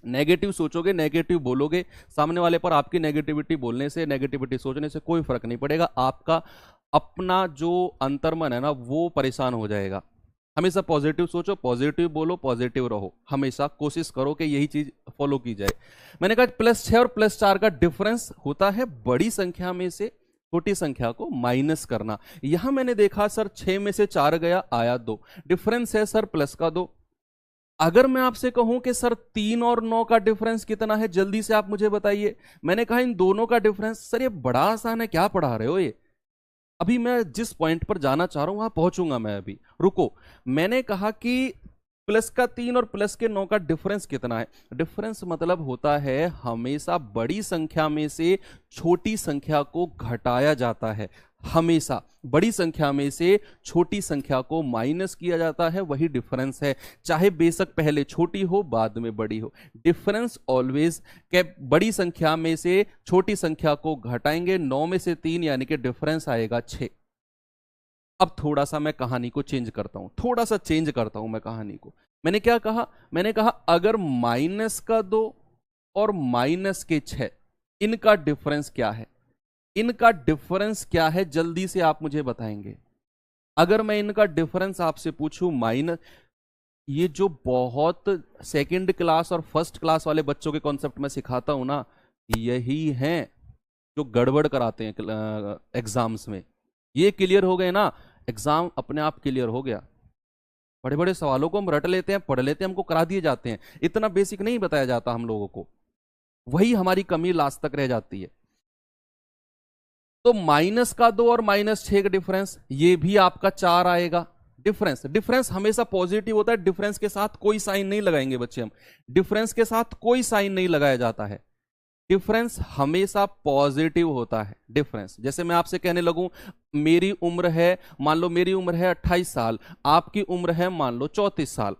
नेगेटिव सोचोगे, नेगेटिव बोलोगे, सामने वाले पर आपकी नेगेटिविटी बोलने से, नेगेटिविटी सोचने से कोई फर्क नहीं पड़ेगा। आपका अपना जो अंतर्मन है ना वो परेशान हो जाएगा। हमेशा पॉजिटिव सोचो, पॉजिटिव बोलो, पॉजिटिव रहो, हमेशा कोशिश करो कि यही चीज फॉलो की जाए। मैंने कहा +6 और +4 का डिफरेंस होता है बड़ी संख्या में से छोटी संख्या को माइनस करना। यहां मैंने देखा सर 6 में से 4 गया, आया 2, डिफरेंस है सर प्लस का 2। अगर मैं आपसे कहूं कि सर 3 और 9 का डिफरेंस कितना है, जल्दी से आप मुझे बताइए। मैंने कहा इन दोनों का डिफरेंस, सर ये बड़ा आसान है, क्या पढ़ा रहे हो ये। अभी मैं जिस पॉइंट पर जाना चाह रहा हूं वहां पहुंचूंगा मैं, अभी रुको। मैंने कहा कि प्लस का 3 और प्लस के 9 का डिफरेंस कितना है। डिफरेंस मतलब होता है हमेशा बड़ी संख्या में से छोटी संख्या को घटाया जाता है, हमेशा बड़ी संख्या में से छोटी संख्या को माइनस किया जाता है, वही डिफरेंस है। चाहे बेशक पहले छोटी हो बाद में बड़ी हो, डिफरेंस ऑलवेज के बड़ी संख्या में से छोटी संख्या को घटाएंगे, 9 में से 3 यानी कि डिफरेंस आएगा 6। अब थोड़ा सा मैं कहानी को चेंज करता हूं, थोड़ा सा चेंज करता हूं मैं कहानी को। मैंने क्या कहा, मैंने कहा अगर माइनस का 2 और माइनस के 6 इनका डिफरेंस क्या है, इनका डिफरेंस क्या है, जल्दी से आप मुझे बताएंगे। अगर मैं इनका डिफरेंस आपसे पूछूं माइनस, ये जो बहुत सेकंड क्लास और फर्स्ट क्लास वाले बच्चों के कॉन्सेप्ट में सिखाता हूं ना, यही हैं जो गड़बड़ कराते हैं एग्जाम्स में। ये क्लियर हो गए ना, एग्जाम अपने आप क्लियर हो गया। बड़े बड़े सवालों को हम रट लेते हैं, पढ़ लेते हैं, हमको करा दिए जाते हैं, इतना बेसिक नहीं बताया जाता हम लोगों को, वही हमारी कमी लास्ट तक रह जाती है। तो माइनस का 2 और -6 का डिफरेंस, ये भी आपका 4 आएगा। डिफरेंस, डिफरेंस हमेशा पॉजिटिव होता है, डिफरेंस के साथ कोई साइन नहीं लगाएंगे बच्चे हम, डिफरेंस के साथ कोई साइन नहीं लगाया जाता है, डिफरेंस हमेशा पॉजिटिव होता है। डिफरेंस जैसे मैं आपसे कहने लगूं मेरी उम्र है, मान लो मेरी उम्र है 28 साल, आपकी उम्र है मान लो 34 साल,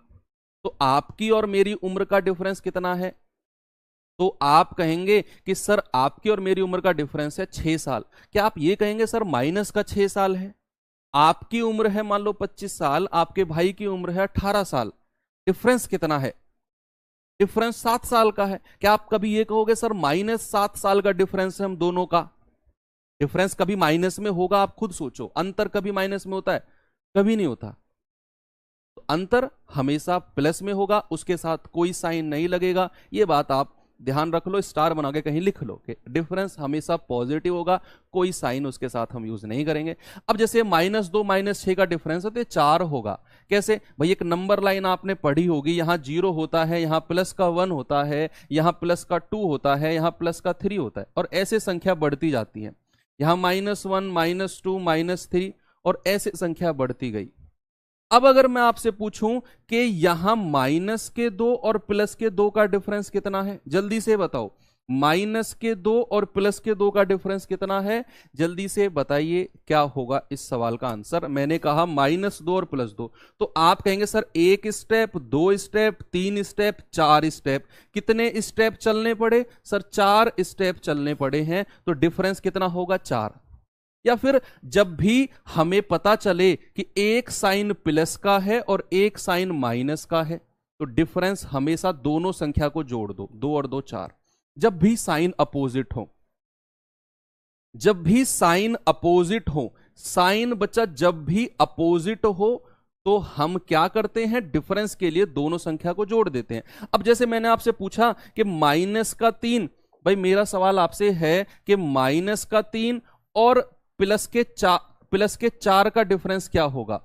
तो आपकी और मेरी उम्र का डिफरेंस कितना है, तो आप कहेंगे कि सर आपकी और मेरी उम्र का डिफरेंस है 6 साल। क्या आप ये कहेंगे सर माइनस का 6 साल है? आपकी उम्र है मान लो 25 साल, आपके भाई की उम्र है 18 साल, डिफरेंस कितना है? डिफरेंस 7 साल का है। क्या आप कभी ये कहोगे सर -7 साल का डिफरेंस है हम दोनों का? डिफरेंस कभी माइनस में होगा? आप खुद सोचो, अंतर कभी माइनस में होता है? कभी नहीं होता। तो अंतर हमेशा प्लस में होगा, उसके साथ कोई साइन नहीं लगेगा। ये बात आप ध्यान रख लो, स्टार बना के कहीं लिख लो कि डिफरेंस हमेशा पॉजिटिव होगा, कोई साइन उसके साथ हम यूज नहीं करेंगे। अब जैसे -2 -6 का डिफरेंस है तो 4 होगा। कैसे भाई? एक नंबर लाइन आपने पढ़ी होगी, यहां 0 होता है, यहां प्लस का 1 होता है, यहां प्लस का 2 होता है, यहां प्लस का 3 होता है, और ऐसे संख्या बढ़ती जाती है। यहां -1 -2 -3 और ऐसे संख्या बढ़ती गई। अब अगर मैं आपसे पूछूं कि यहां माइनस के 2 और प्लस के 2 का डिफरेंस कितना है, जल्दी से बताओ। माइनस के 2 और प्लस के 2 का डिफरेंस कितना है, जल्दी से बताइए क्या होगा इस सवाल का आंसर। मैंने कहा -2 और +2, तो आप कहेंगे sir 1 step, 2 step, 3 step, 4 step. कितने स्टेप चलने पड़े सर? 4 स्टेप चलने पड़े हैं, तो डिफरेंस कितना होगा? 4। या फिर जब भी हमें पता चले कि एक साइन प्लस का है और एक साइन माइनस का है, तो डिफरेंस हमेशा दोनों संख्या को जोड़ दो, 2 और 2 4। जब भी साइन अपोजिट हो, जब भी साइन अपोजिट हो, साइन बच्चा जब भी अपोजिट हो तो हम क्या करते हैं? डिफरेंस के लिए दोनों संख्या को जोड़ देते हैं। अब जैसे मैंने आपसे पूछा कि -3, भाई मेरा सवाल आपसे है कि -3 और प्लस के 4 का डिफरेंस क्या होगा?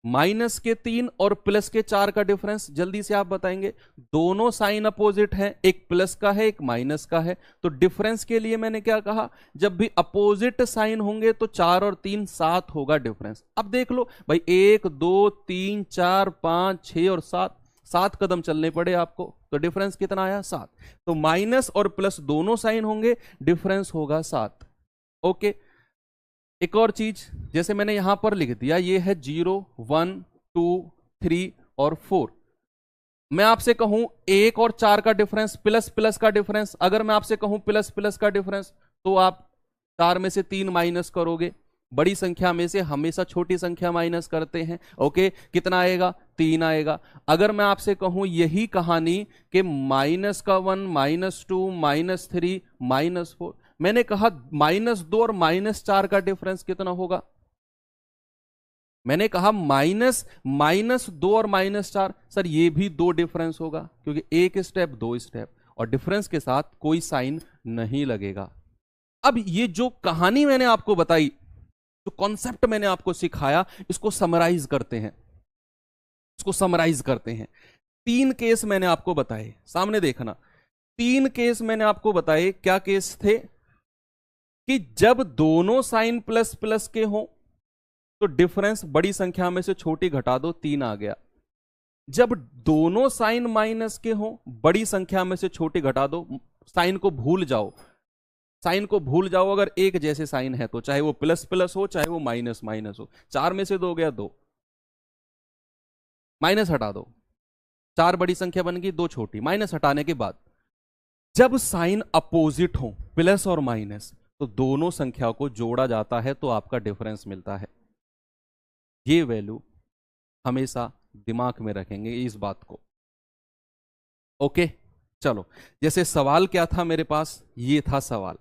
-3 और प्लस के 4 का डिफरेंस जल्दी से आप बताएंगे। दोनों साइन अपोजिट हैं, एक प्लस का है एक माइनस का है, तो डिफरेंस के लिए मैंने क्या कहा? जब भी अपोजिट साइन होंगे तो 4 और 3 7 होगा डिफरेंस। अब देख लो भाई 1 2 3 4 5 6 और 7 कदम चलने पड़े आपको, तो डिफरेंस कितना आया? 7। तो माइनस और प्लस दोनों साइन होंगे, डिफरेंस होगा 7। ओके। एक और चीज, जैसे मैंने यहां पर लिख दिया, ये है 0 1 2 3 और 4। मैं आपसे कहूं 1 और 4 का डिफरेंस प्लस प्लस का डिफरेंस, अगर मैं आपसे कहूं प्लस प्लस का डिफरेंस तो आप 4 में से 3 माइनस करोगे। बड़ी संख्या में से हमेशा छोटी संख्या माइनस करते हैं। ओके, कितना आएगा? 3 आएगा। अगर मैं आपसे कहूं यही कहानी कि माइनस का 1, -2, -3, -4, मैंने कहा -2 और -4 का डिफरेंस कितना होगा? मैंने कहा -2 और -4, सर ये भी 2 डिफरेंस होगा, क्योंकि 1 स्टेप 2 स्टेप और डिफरेंस के साथ कोई साइन नहीं लगेगा। अब ये जो कहानी मैंने आपको बताई, जो कॉन्सेप्ट मैंने आपको सिखाया, इसको समराइज करते हैं। 3 केस मैंने आपको बताए, सामने देखना। 3 केस मैंने आपको बताए। क्या केस थे? कि जब दोनों साइन प्लस प्लस के हों तो डिफरेंस बड़ी संख्या में से छोटी घटा दो, 3 आ गया। जब दोनों साइन माइनस के हों, बड़ी संख्या में से छोटी घटा दो, साइन को भूल जाओ। अगर एक जैसे साइन है तो चाहे वो प्लस प्लस हो चाहे वो माइनस माइनस हो। 4 में से 2 गया 2, माइनस हटा दो, 4 बड़ी संख्या बन गई, 2 छोटी। माइनस हटाने के बाद जब साइन अपोजिट हो, प्लस और माइनस, तो दोनों संख्या को जोड़ा जाता है तो आपका डिफरेंस मिलता है। ये वैल्यू हमेशा दिमाग में रखेंगे इस बात को। ओके, चलो, जैसे सवाल क्या था मेरे पास, ये था सवाल।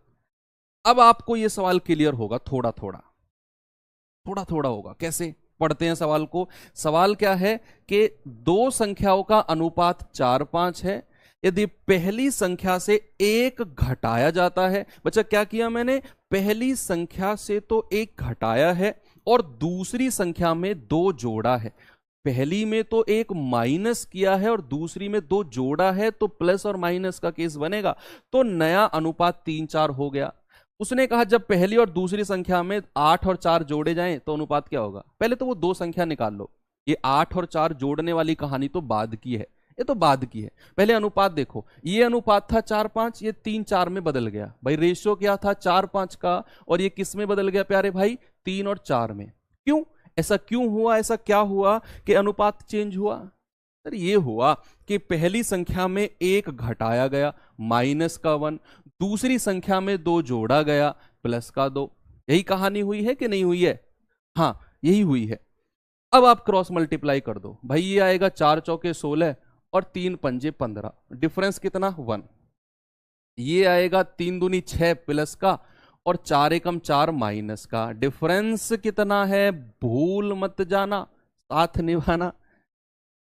अब आपको ये सवाल क्लियर होगा, थोड़ा थोड़ा होगा। कैसे? पढ़ते हैं सवाल को। सवाल क्या है कि 2 संख्याओं का अनुपात 4-5 है। यदि पहली संख्या से 1 घटाया जाता है, बच्चा क्या किया मैंने? पहली संख्या से तो 1 घटाया है और दूसरी संख्या में 2 जोड़ा है। पहली में तो 1 माइनस किया है और दूसरी में 2 जोड़ा है, तो प्लस और माइनस का केस बनेगा, तो नया अनुपात 3-4 हो गया। उसने कहा जब पहली और दूसरी संख्या में 8 और 4 जोड़े जाएं तो अनुपात क्या होगा? पहले तो वो 2 संख्या निकाल लो। ये 8 और 4 जोड़ने वाली कहानी तो बाद की है, ये तो बाद की है। पहले अनुपात देखो, ये अनुपात था 4-5, ये 3-4 में बदल गया। भाई रेशियो क्या था? 4-5 का, और ये किस में बदल गया प्यारे भाई? 3 और 4 में। क्यों? ऐसा क्यों हुआ? ऐसा क्या हुआ कि अनुपात चेंज हुआ? सर ये हुआ कि पहली संख्या में 1 घटाया गया, माइनस का 1, दूसरी संख्या में 2 जोड़ा गया, प्लस का 2। यही कहानी हुई है कि नहीं हुई है? हाँ, यही हुई है। अब आप क्रॉस मल्टीप्लाई कर दो भाई, ये आएगा 4 चौके 16 और 3 पंजे 15, डिफरेंस कितना? 1। ये आएगा 3 दूनी 6 प्लस का और 4 एकम 4 माइनस का, डिफरेंस कितना है? भूल मत जाना, साथ निभाना,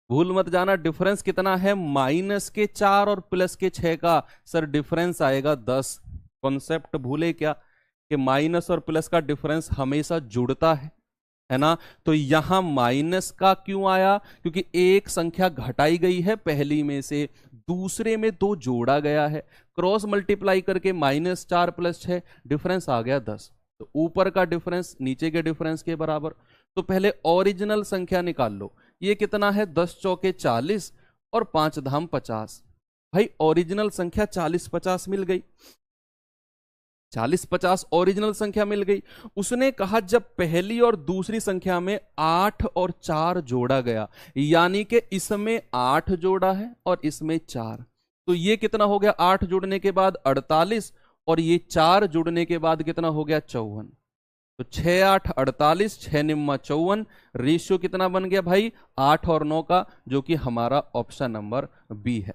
भूल मत जाना। डिफरेंस कितना है? माइनस के 4 और प्लस के 6 का। सर डिफरेंस आएगा 10। कॉन्सेप्ट भूले क्या कि माइनस और प्लस का डिफरेंस हमेशा जुड़ता है ना? तो यहां माइनस का क्यों आया? क्योंकि एक संख्या घटाई गई है पहली में से, दूसरे में 2 जोड़ा गया है। क्रॉस मल्टीप्लाई करके -4 + 6, डिफरेंस आ गया 10। तो ऊपर का डिफरेंस नीचे के डिफरेंस के बराबर। तो पहले ओरिजिनल संख्या निकाल लो। ये कितना है? 10 चौके 40 और 5 धाम 50। भाई ओरिजिनल संख्या 40-50 मिल गई, 40-50 ओरिजिनल संख्या मिल गई। उसने कहा जब पहली और दूसरी संख्या में 8 और 4 जोड़ा गया, यानी कि इसमें 8 जोड़ा है और इसमें 4, तो ये कितना हो गया? 8 जुड़ने के बाद 48 और ये 4 जुड़ने के बाद कितना हो गया? 54। तो 6 8 48, 6 निम्मा 54। रेशियो कितना बन गया भाई? 8 और 9 का, जो कि हमारा ऑप्शन नंबर बी है।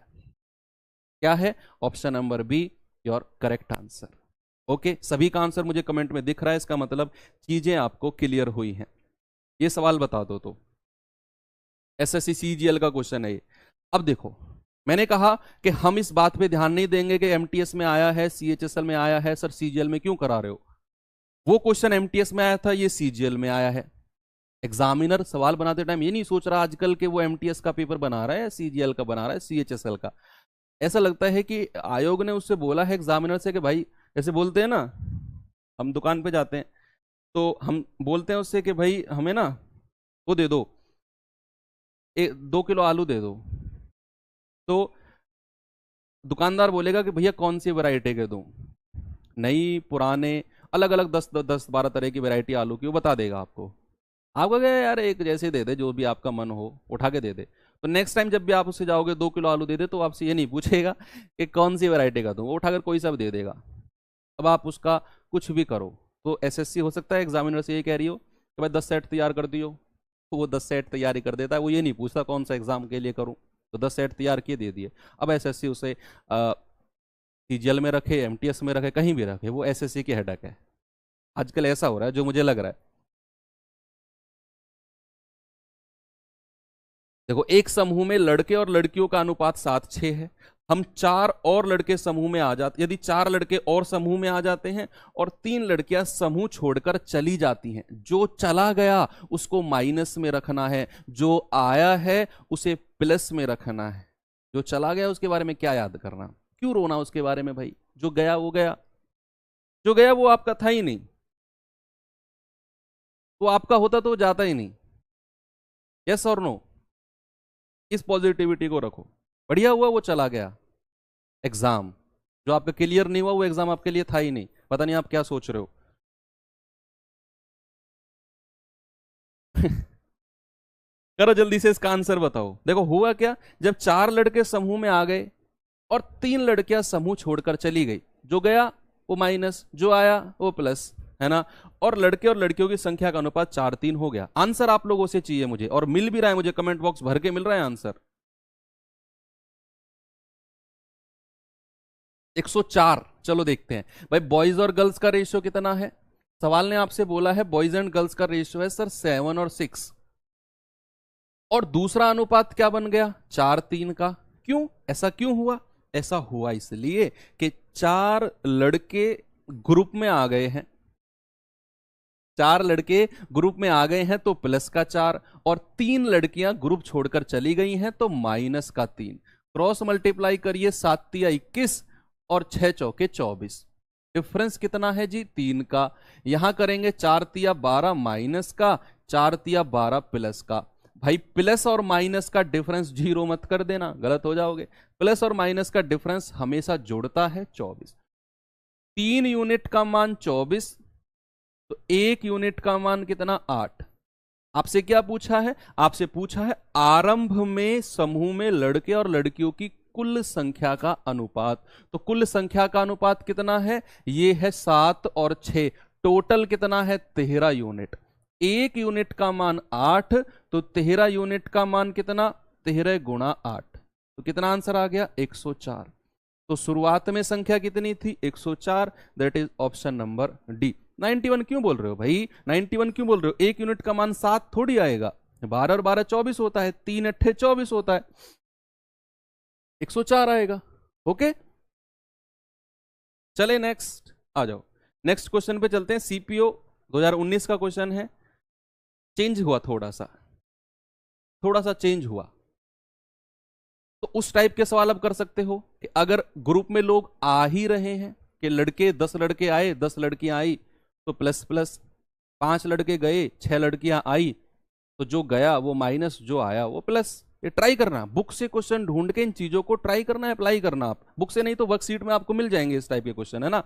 क्या है? Option number be your correct answer. Okay, सभी का आंसर मुझे कमेंट में दिख रहा है, इसका मतलब चीजें आपको क्लियर हुई हैं। ये सवाल बता दो तो, एसएससी सीजीएल का क्वेश्चन है ये। अब देखो, मैंने कहा कि हम इस बात पे ध्यान नहीं देंगे कि एमटीएस में आया है, सीएचएसएल में आया है, सर सीजीएल में क्यों करा रहे हो? वो क्वेश्चन एमटीएस में आया था, ये सीजीएल में आया है। एग्जामिनर सवाल बनाते टाइम ये नहीं सोच रहा आजकल के वो एमटीएस का पेपर बना रहा है, सीजीएल का बना रहा है, सीएचएसएल का। ऐसा लगता है कि आयोग ने उससे बोला है एग्जामिनर से कि भाई, जैसे बोलते हैं ना, हम दुकान पे जाते हैं तो हम बोलते हैं उससे कि भाई हमें ना वो दे दो, 2 किलो आलू दे दो। तो दुकानदार बोलेगा कि भैया कौन सी वैरायटी के दूं? नई, पुराने, अलग अलग 10-12 तरह की वैरायटी आलू की वो बता देगा आपको। आप कहोगे यार एक जैसे दे दे, जो भी आपका मन हो उठा के दे दे। तो नेक्स्ट टाइम जब भी आप उससे जाओगे 2 किलो आलू दे दे, तो आपसे ये नहीं पूछेगा कि कौन सी वैरायटी का दूं, वो उठाकर कोई सा भी दे देगा। अब आप उसका कुछ भी करो। तो एसएससी हो सकता है एग्जामिनर से ये कह रही हो कि भाई 10 सेट तैयार कर दियो, तो वो 10 सेट तैयारी कर देता है, वो ये नहीं पूछता कौन सा एग्जाम के लिए करूं, तो 10 सेट तैयार किए दे दिए। अब एसएससी उसे सीजीएल में रखे, एमटीएस में रखे, कहीं भी रखे, वो एसएससी की हेडक है। आजकल ऐसा हो रहा है जो मुझे लग रहा है। देखो, एक समूह में लड़के और लड़कियों का अनुपात 7:6 है। हम 4 और लड़के समूह में आ जाते, यदि 4 लड़के और समूह में आ जाते हैं और 3 लड़कियां समूह छोड़कर चली जाती हैं, जो चला गया उसको माइनस में रखना है, जो आया है उसे प्लस में रखना है। जो चला गया उसके बारे में क्या याद करना, क्यों रोना उसके बारे में भाई, जो गया वो गया, जो गया वो आपका था ही नहीं, तो आपका होता तो वो जाता ही नहीं। यस और नो, इस पॉजिटिविटी को रखो। बढ़िया हुआ वो चला गया एग्जाम, जो आपका क्लियर नहीं हुआ वो एग्जाम आपके लिए था ही नहीं। पता नहीं आप क्या सोच रहे हो। करो जल्दी से इसका आंसर बताओ। देखो हुआ क्या, जब 4 लड़के समूह में आ गए और 3 लड़कियां समूह छोड़कर चली गई, जो गया वो माइनस, जो आया वो प्लस, है ना। और लड़के और लड़कियों की संख्या का अनुपात 4:3 हो गया। आंसर आप लोगों से चाहिए मुझे, और मिल भी रहा है मुझे, कमेंट बॉक्स भर के मिल रहा है आंसर 104। चलो देखते हैं भाई, बॉयज और गर्ल्स का रेशियो कितना है। सवाल ने आपसे बोला है बॉयज एंड गर्ल्स का रेशियो है सर 7 और 6, और दूसरा अनुपात क्या बन गया 4:3 का। क्यों, ऐसा क्यों हुआ? ऐसा हुआ इसलिए कि 4 लड़के ग्रुप में आ गए हैं, 4 लड़के ग्रुप में आ गए हैं तो प्लस का 4, और 3 लड़कियां ग्रुप छोड़कर चली गई हैं तो माइनस का 3। क्रॉस मल्टीप्लाई करिए, 7 तिया 21 और 6 चौके 24। डिफरेंस कितना है जी 3 का। यहां करेंगे 4 तिया 12 माइनस का, 4 तिया 12 प्लस का। भाई प्लस और माइनस का डिफरेंस जीरो मत कर देना, गलत हो जाओगे। प्लस और माइनस का डिफरेंस हमेशा जोड़ता है 24। 3 यूनिट का मान 24, तो 1 यूनिट का मान कितना 8। आपसे क्या पूछा है? आपसे पूछा है आरंभ में समूह में लड़के और लड़कियों की कुल संख्या का अनुपात। तो कुल संख्या का अनुपात कितना है? ये है 7 और 6। टोटल कितना है 13 यूनिट। 1 यूनिट का मान 8, तो 13 यूनिट का मान कितना 13 गुणा 8, तो कितना आंसर आ गया 104। तो शुरुआत में संख्या कितनी थी 104, that is option number D. 91 क्यों बोल रहे हो भाई, 91 क्यों बोल रहे हो? 1 यूनिट का मान 7 थोड़ी आएगा, 12 और 12 24 होता है, 3 अट्ठे 24 होता है, 104 आएगा। ओके, चले नेक्स्ट आ जाओ, नेक्स्ट क्वेश्चन पे चलते हैं। सीपीओ 2019 का क्वेश्चन है। चेंज हुआ, थोड़ा सा चेंज हुआ, तो उस टाइप के सवाल अब कर सकते हो कि अगर ग्रुप में लोग आ ही रहे हैं, कि लड़के 10 लड़के आए 10 लड़कियां आई तो प्लस प्लस, 5 लड़के गए 6 लड़कियां आई, तो जो गया वो माइनस, जो आया वो प्लस। ये ट्राई करना, बुक से क्वेश्चन ढूंढ के इन चीजों को ट्राई करना है, अप्लाई करना। आप बुक से नहीं तो वर्कशीट में आपको मिल जाएंगे इस टाइप के क्वेश्चन, है ना।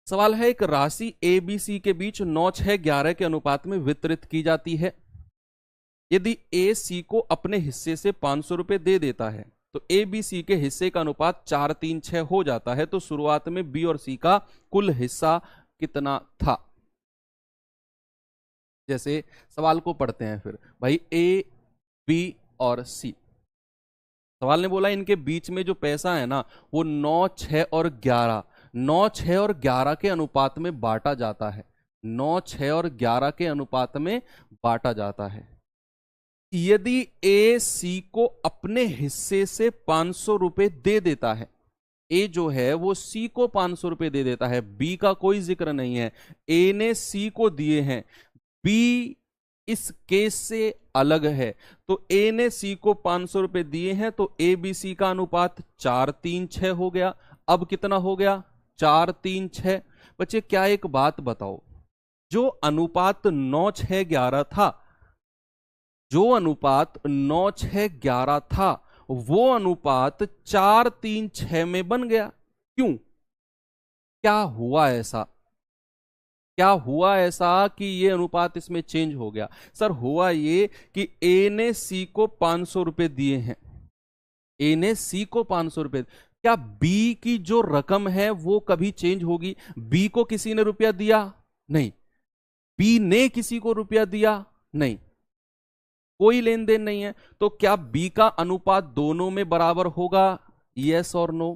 सवाल है, एक राशि ए बी सी के बीच 9, 6, 11 के अनुपात में वितरित की जाती है। यदि ए सी को अपने हिस्से से 500 रुपए दे देता है, तो ए बी सी के हिस्से का अनुपात 4, 3, 6 हो जाता है। तो शुरुआत में बी और सी का कुल हिस्सा कितना था? जैसे सवाल को पढ़ते हैं फिर भाई, ए बी और सी। सवाल ने बोला इनके बीच में जो पैसा है ना, वो 9, 6 और 11, 9, 6 और 11 के अनुपात में बांटा जाता है। 9, 6 और 11 के अनुपात में बांटा जाता है। यदि ए सी को अपने हिस्से से 500 रुपए दे देता है, ए जो है वो सी को 500 रुपए दे देता है, बी का कोई जिक्र नहीं है, ए ने सी को दिए हैं, बी इस केस से अलग है। तो ए ने सी को 500 रुपए दिए हैं, तो ए बी सी का अनुपात 4, 3, 6 हो गया। अब कितना हो गया 4, 3, 6। बच्चे क्या एक बात बताओ, जो अनुपात 9, 6, 11 था, जो अनुपात 9, 6, 11 था, वो अनुपात 4, 3, 6 में बन गया। क्यों, क्या हुआ ऐसा? क्या हुआ ऐसा कि ये अनुपात इसमें चेंज हो गया? सर हुआ ये कि ए ने सी को 500 रुपए दिए हैं, ए ने सी को 500 रुपए, क्या बी की जो रकम है वो कभी चेंज होगी? बी को किसी ने रुपया दिया नहीं, बी ने किसी को रुपया दिया नहीं, कोई लेन देन नहीं है, तो क्या बी का अनुपात दोनों में बराबर होगा? यस और नो?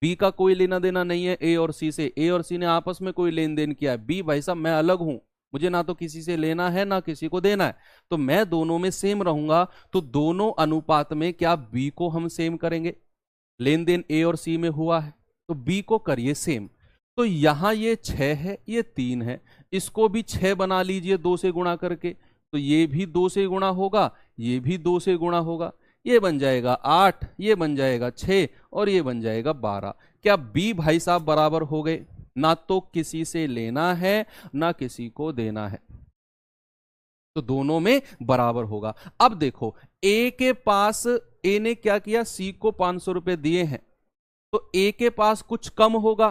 बी का कोई लेना देना नहीं है ए और सी से, ए और सी ने आपस में कोई लेन देन किया है। बी भाई साहब मैं अलग हूं, मुझे ना तो किसी से लेना है ना किसी को देना है, तो मैं दोनों में सेम रहूंगा, तो दोनों अनुपात में क्या बी को हम सेम करेंगे? लेन देन ए और सी में हुआ है तो बी को करिए सेम। तो यहां ये 6 है, ये 3 है, इसको भी 6 बना लीजिए 2 से गुणा करके, तो ये भी 2 से गुणा होगा, ये भी 2 से गुणा होगा, ये बन जाएगा 8, ये बन जाएगा 6 और ये बन जाएगा 12। क्या बी भाई साहब बराबर हो गए? ना तो किसी से लेना है ना किसी को देना है, तो दोनों में बराबर होगा। अब देखो ए के पास, ए ने क्या किया, सी को 500 रुपए दिए हैं, तो ए के पास कुछ कम होगा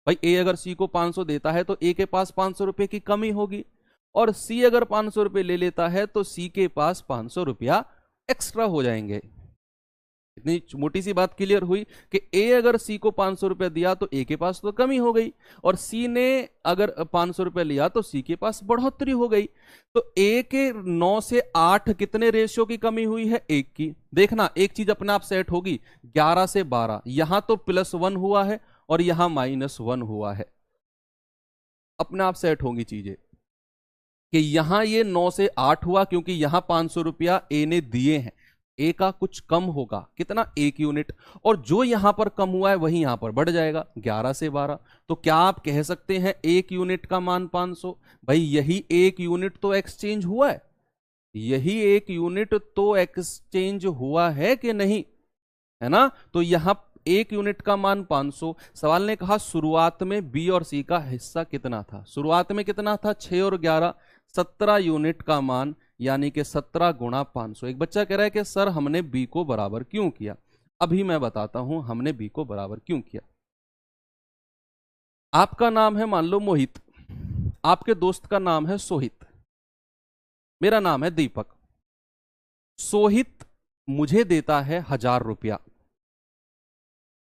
भाई। ए अगर सी को 500 देता है तो ए के पास 500 रुपए की कमी होगी, और सी अगर 500 रुपए ले लेता है तो सी के पास 500 रुपया एक्स्ट्रा हो जाएंगे। इतनी मोटी सी बात क्लियर हुई कि ए अगर सी को 500 रुपया दिया तो ए के पास तो कमी हो गई, और सी ने अगर 500 रुपया लिया तो सी के पास बढ़ोतरी हो गई। तो ए के 9 से 8 कितने रेशियो की कमी हुई है? 1 की। देखना एक चीज अपने आप सेट होगी, 11 से 12, यहां तो +1 हुआ है और यहां -1 हुआ है, अपने आप सेट होंगी चीजें कि यहां ये 9 से 8 हुआ क्योंकि यहां 500 रुपया ए ने दिए हैं, ए का कुछ कम होगा, कितना? 1 यूनिट, और जो यहां पर कम हुआ है वही यहां पर बढ़ जाएगा 11 से 12। तो क्या आप कह सकते हैं 1 यूनिट का मान 500? भाई यही 1 यूनिट तो एक्सचेंज हुआ है, यही 1 यूनिट तो एक्सचेंज हुआ है कि नहीं, है ना? तो यहां 1 यूनिट का मान 500। सवाल ने कहा शुरुआत में बी और सी का हिस्सा कितना था? शुरुआत में कितना था? 6 और 11, 17 यूनिट का मान, यानी कि 17 गुणा 500। एक बच्चा कह रहा है कि सर हमने बी को बराबर क्यों किया? अभी मैं बताता हूं हमने बी को बराबर क्यों किया। आपका नाम है मान लो मोहित, आपके दोस्त का नाम है सोहित, मेरा नाम है दीपक। सोहित मुझे देता है 1000 रुपया,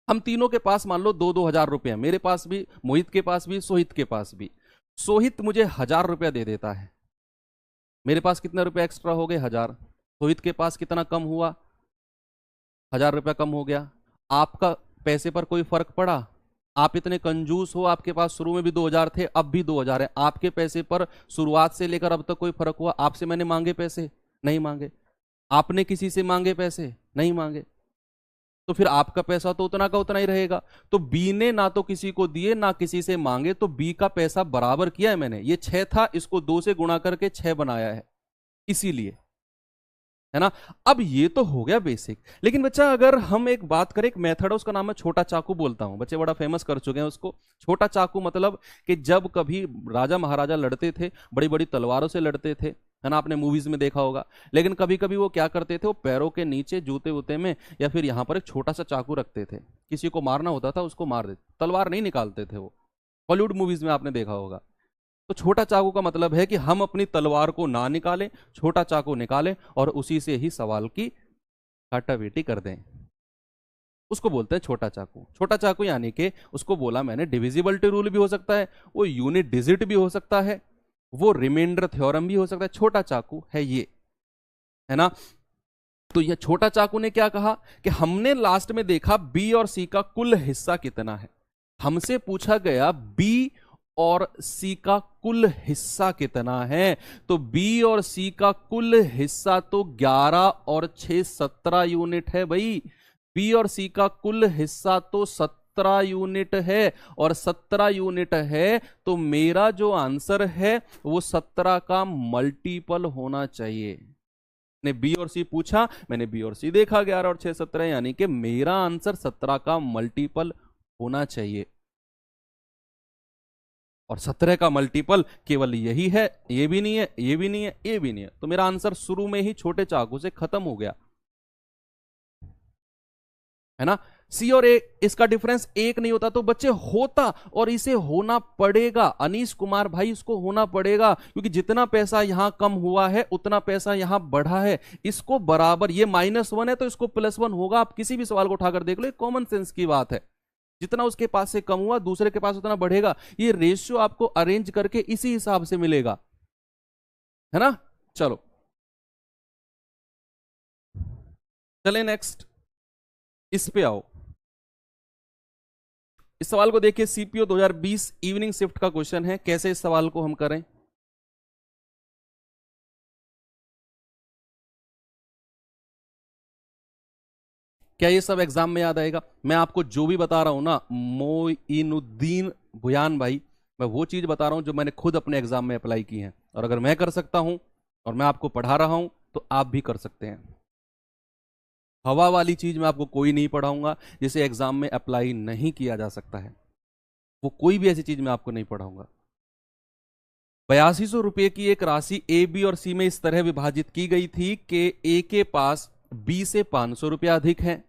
हम तीनों के पास मान लो 2-2 हजार रुपये, मेरे पास भी, मोहित के पास भी, सोहित के पास भी। सोहित मुझे 1000 रुपया दे देता है, मेरे पास कितने रुपए एक्स्ट्रा हो गए? 1000। सोहित के पास कितना कम हुआ? 1000 रुपया कम हो गया। आपका पैसे पर कोई फर्क पड़ा? आप इतने कंजूस हो, आपके पास शुरू में भी 2000 थे, अब भी 2000 है, आपके पैसे पर शुरुआत से लेकर अब तक कोई फर्क हुआ? आपसे मैंने मांगे पैसे? नहीं मांगे। आपने किसी से मांगे पैसे? नहीं मांगे। तो फिर आपका पैसा तो उतना का उतना ही रहेगा। तो बी ने ना तो किसी को दिए ना किसी से मांगे, तो बी का पैसा बराबर किया है मैंने। ये 6 था, इसको 2 से गुणा करके 6 बनाया है, इसीलिए, है ना? अब ये तो हो गया बेसिक। लेकिन बच्चा अगर हम एक बात करें, एक मेथड है उसका नाम है छोटा चाकू, बोलता हूं, बच्चे बड़ा फेमस कर चुके हैं उसको। छोटा चाकू मतलब कि जब कभी राजा महाराजा लड़ते थे, बड़ी बड़ी तलवारों से लड़ते थे, है ना? आपने मूवीज में देखा होगा। लेकिन कभी कभी वो क्या करते थे, वो पैरों के नीचे जूते वूते में या फिर यहां पर एक छोटा सा चाकू रखते थे, किसी को मारना होता था उसको मार देते, तलवार नहीं निकालते थे वो। हॉलीवुड मूवीज में आपने देखा होगा। तो छोटा चाकू का मतलब है कि हम अपनी तलवार को ना निकालें, छोटा चाकू निकालें और उसी से ही सवाल की काटाबेटी कर दें, उसको बोलते हैं छोटा चाकू। छोटा चाकू यानी कि उसको बोला मैंने डिविजिबिलिटी रूल भी हो सकता है, वो यूनिट डिजिट भी हो सकता है, वो रिमाइंडर थ्योरम भी हो सकता है। छोटा चाकू है ये, है ना? तो यह छोटा चाकू ने क्या कहा कि हमने लास्ट में देखा बी और सी का कुल हिस्सा कितना है। हमसे पूछा गया बी और सी का कुल हिस्सा कितना है, तो बी और सी का कुल हिस्सा तो 11 और 6 17 यूनिट है भाई। बी और सी का कुल हिस्सा तो 17 यूनिट है, और 17 यूनिट है तो मेरा जो आंसर है वो 17 का मल्टीपल होना चाहिए। ने बी और सी पूछा, मैंने बी और सी देखा 11 और 6 17, यानी कि मेरा आंसर 17 का मल्टीपल होना चाहिए। और 17 का मल्टीपल केवल यही है, ये भी नहीं है, ये भी नहीं है, ये भी नहीं है, तो मेरा आंसर शुरू में ही छोटे चाकू से खत्म हो गया, है ना? सी और ए इसका डिफरेंस एक नहीं होता तो बच्चे होता, और इसे होना पड़ेगा। अनीश कुमार भाई इसको होना पड़ेगा, क्योंकि जितना पैसा यहां कम हुआ है उतना पैसा यहां बढ़ा है। इसको बराबर, ये -1 है तो इसको +1 होगा। आप किसी भी सवाल को उठाकर देख लो, ये कॉमन सेंस की बात है। जितना उसके पास से कम हुआ दूसरे के पास उतना बढ़ेगा। ये रेशियो आपको अरेंज करके इसी हिसाब से मिलेगा, है ना। चलो चले नेक्स्ट, इस पे आओ। इस सवाल को देखिए, सीपीओ 2020 इवनिंग शिफ्ट का क्वेश्चन है। कैसे इस सवाल को हम करें? क्या ये सब एग्जाम में याद आएगा? मैं आपको जो भी बता रहा हूं ना, मोइनुद्दीन भुयान भाई, मैं वो चीज बता रहा हूं जो मैंने खुद अपने एग्जाम में अप्लाई की है। और अगर मैं कर सकता हूं और मैं आपको पढ़ा रहा हूं तो आप भी कर सकते हैं। हवा वाली चीज मैं आपको कोई नहीं पढ़ाऊंगा जिसे एग्जाम में अप्लाई नहीं किया जा सकता है। वो कोई भी ऐसी चीज मैं आपको नहीं पढ़ाऊंगा। 8200 रुपए की एक राशि ए, बी और सी में इस तरह विभाजित की गई थी कि ए के पास बी से 500 रुपया अधिक है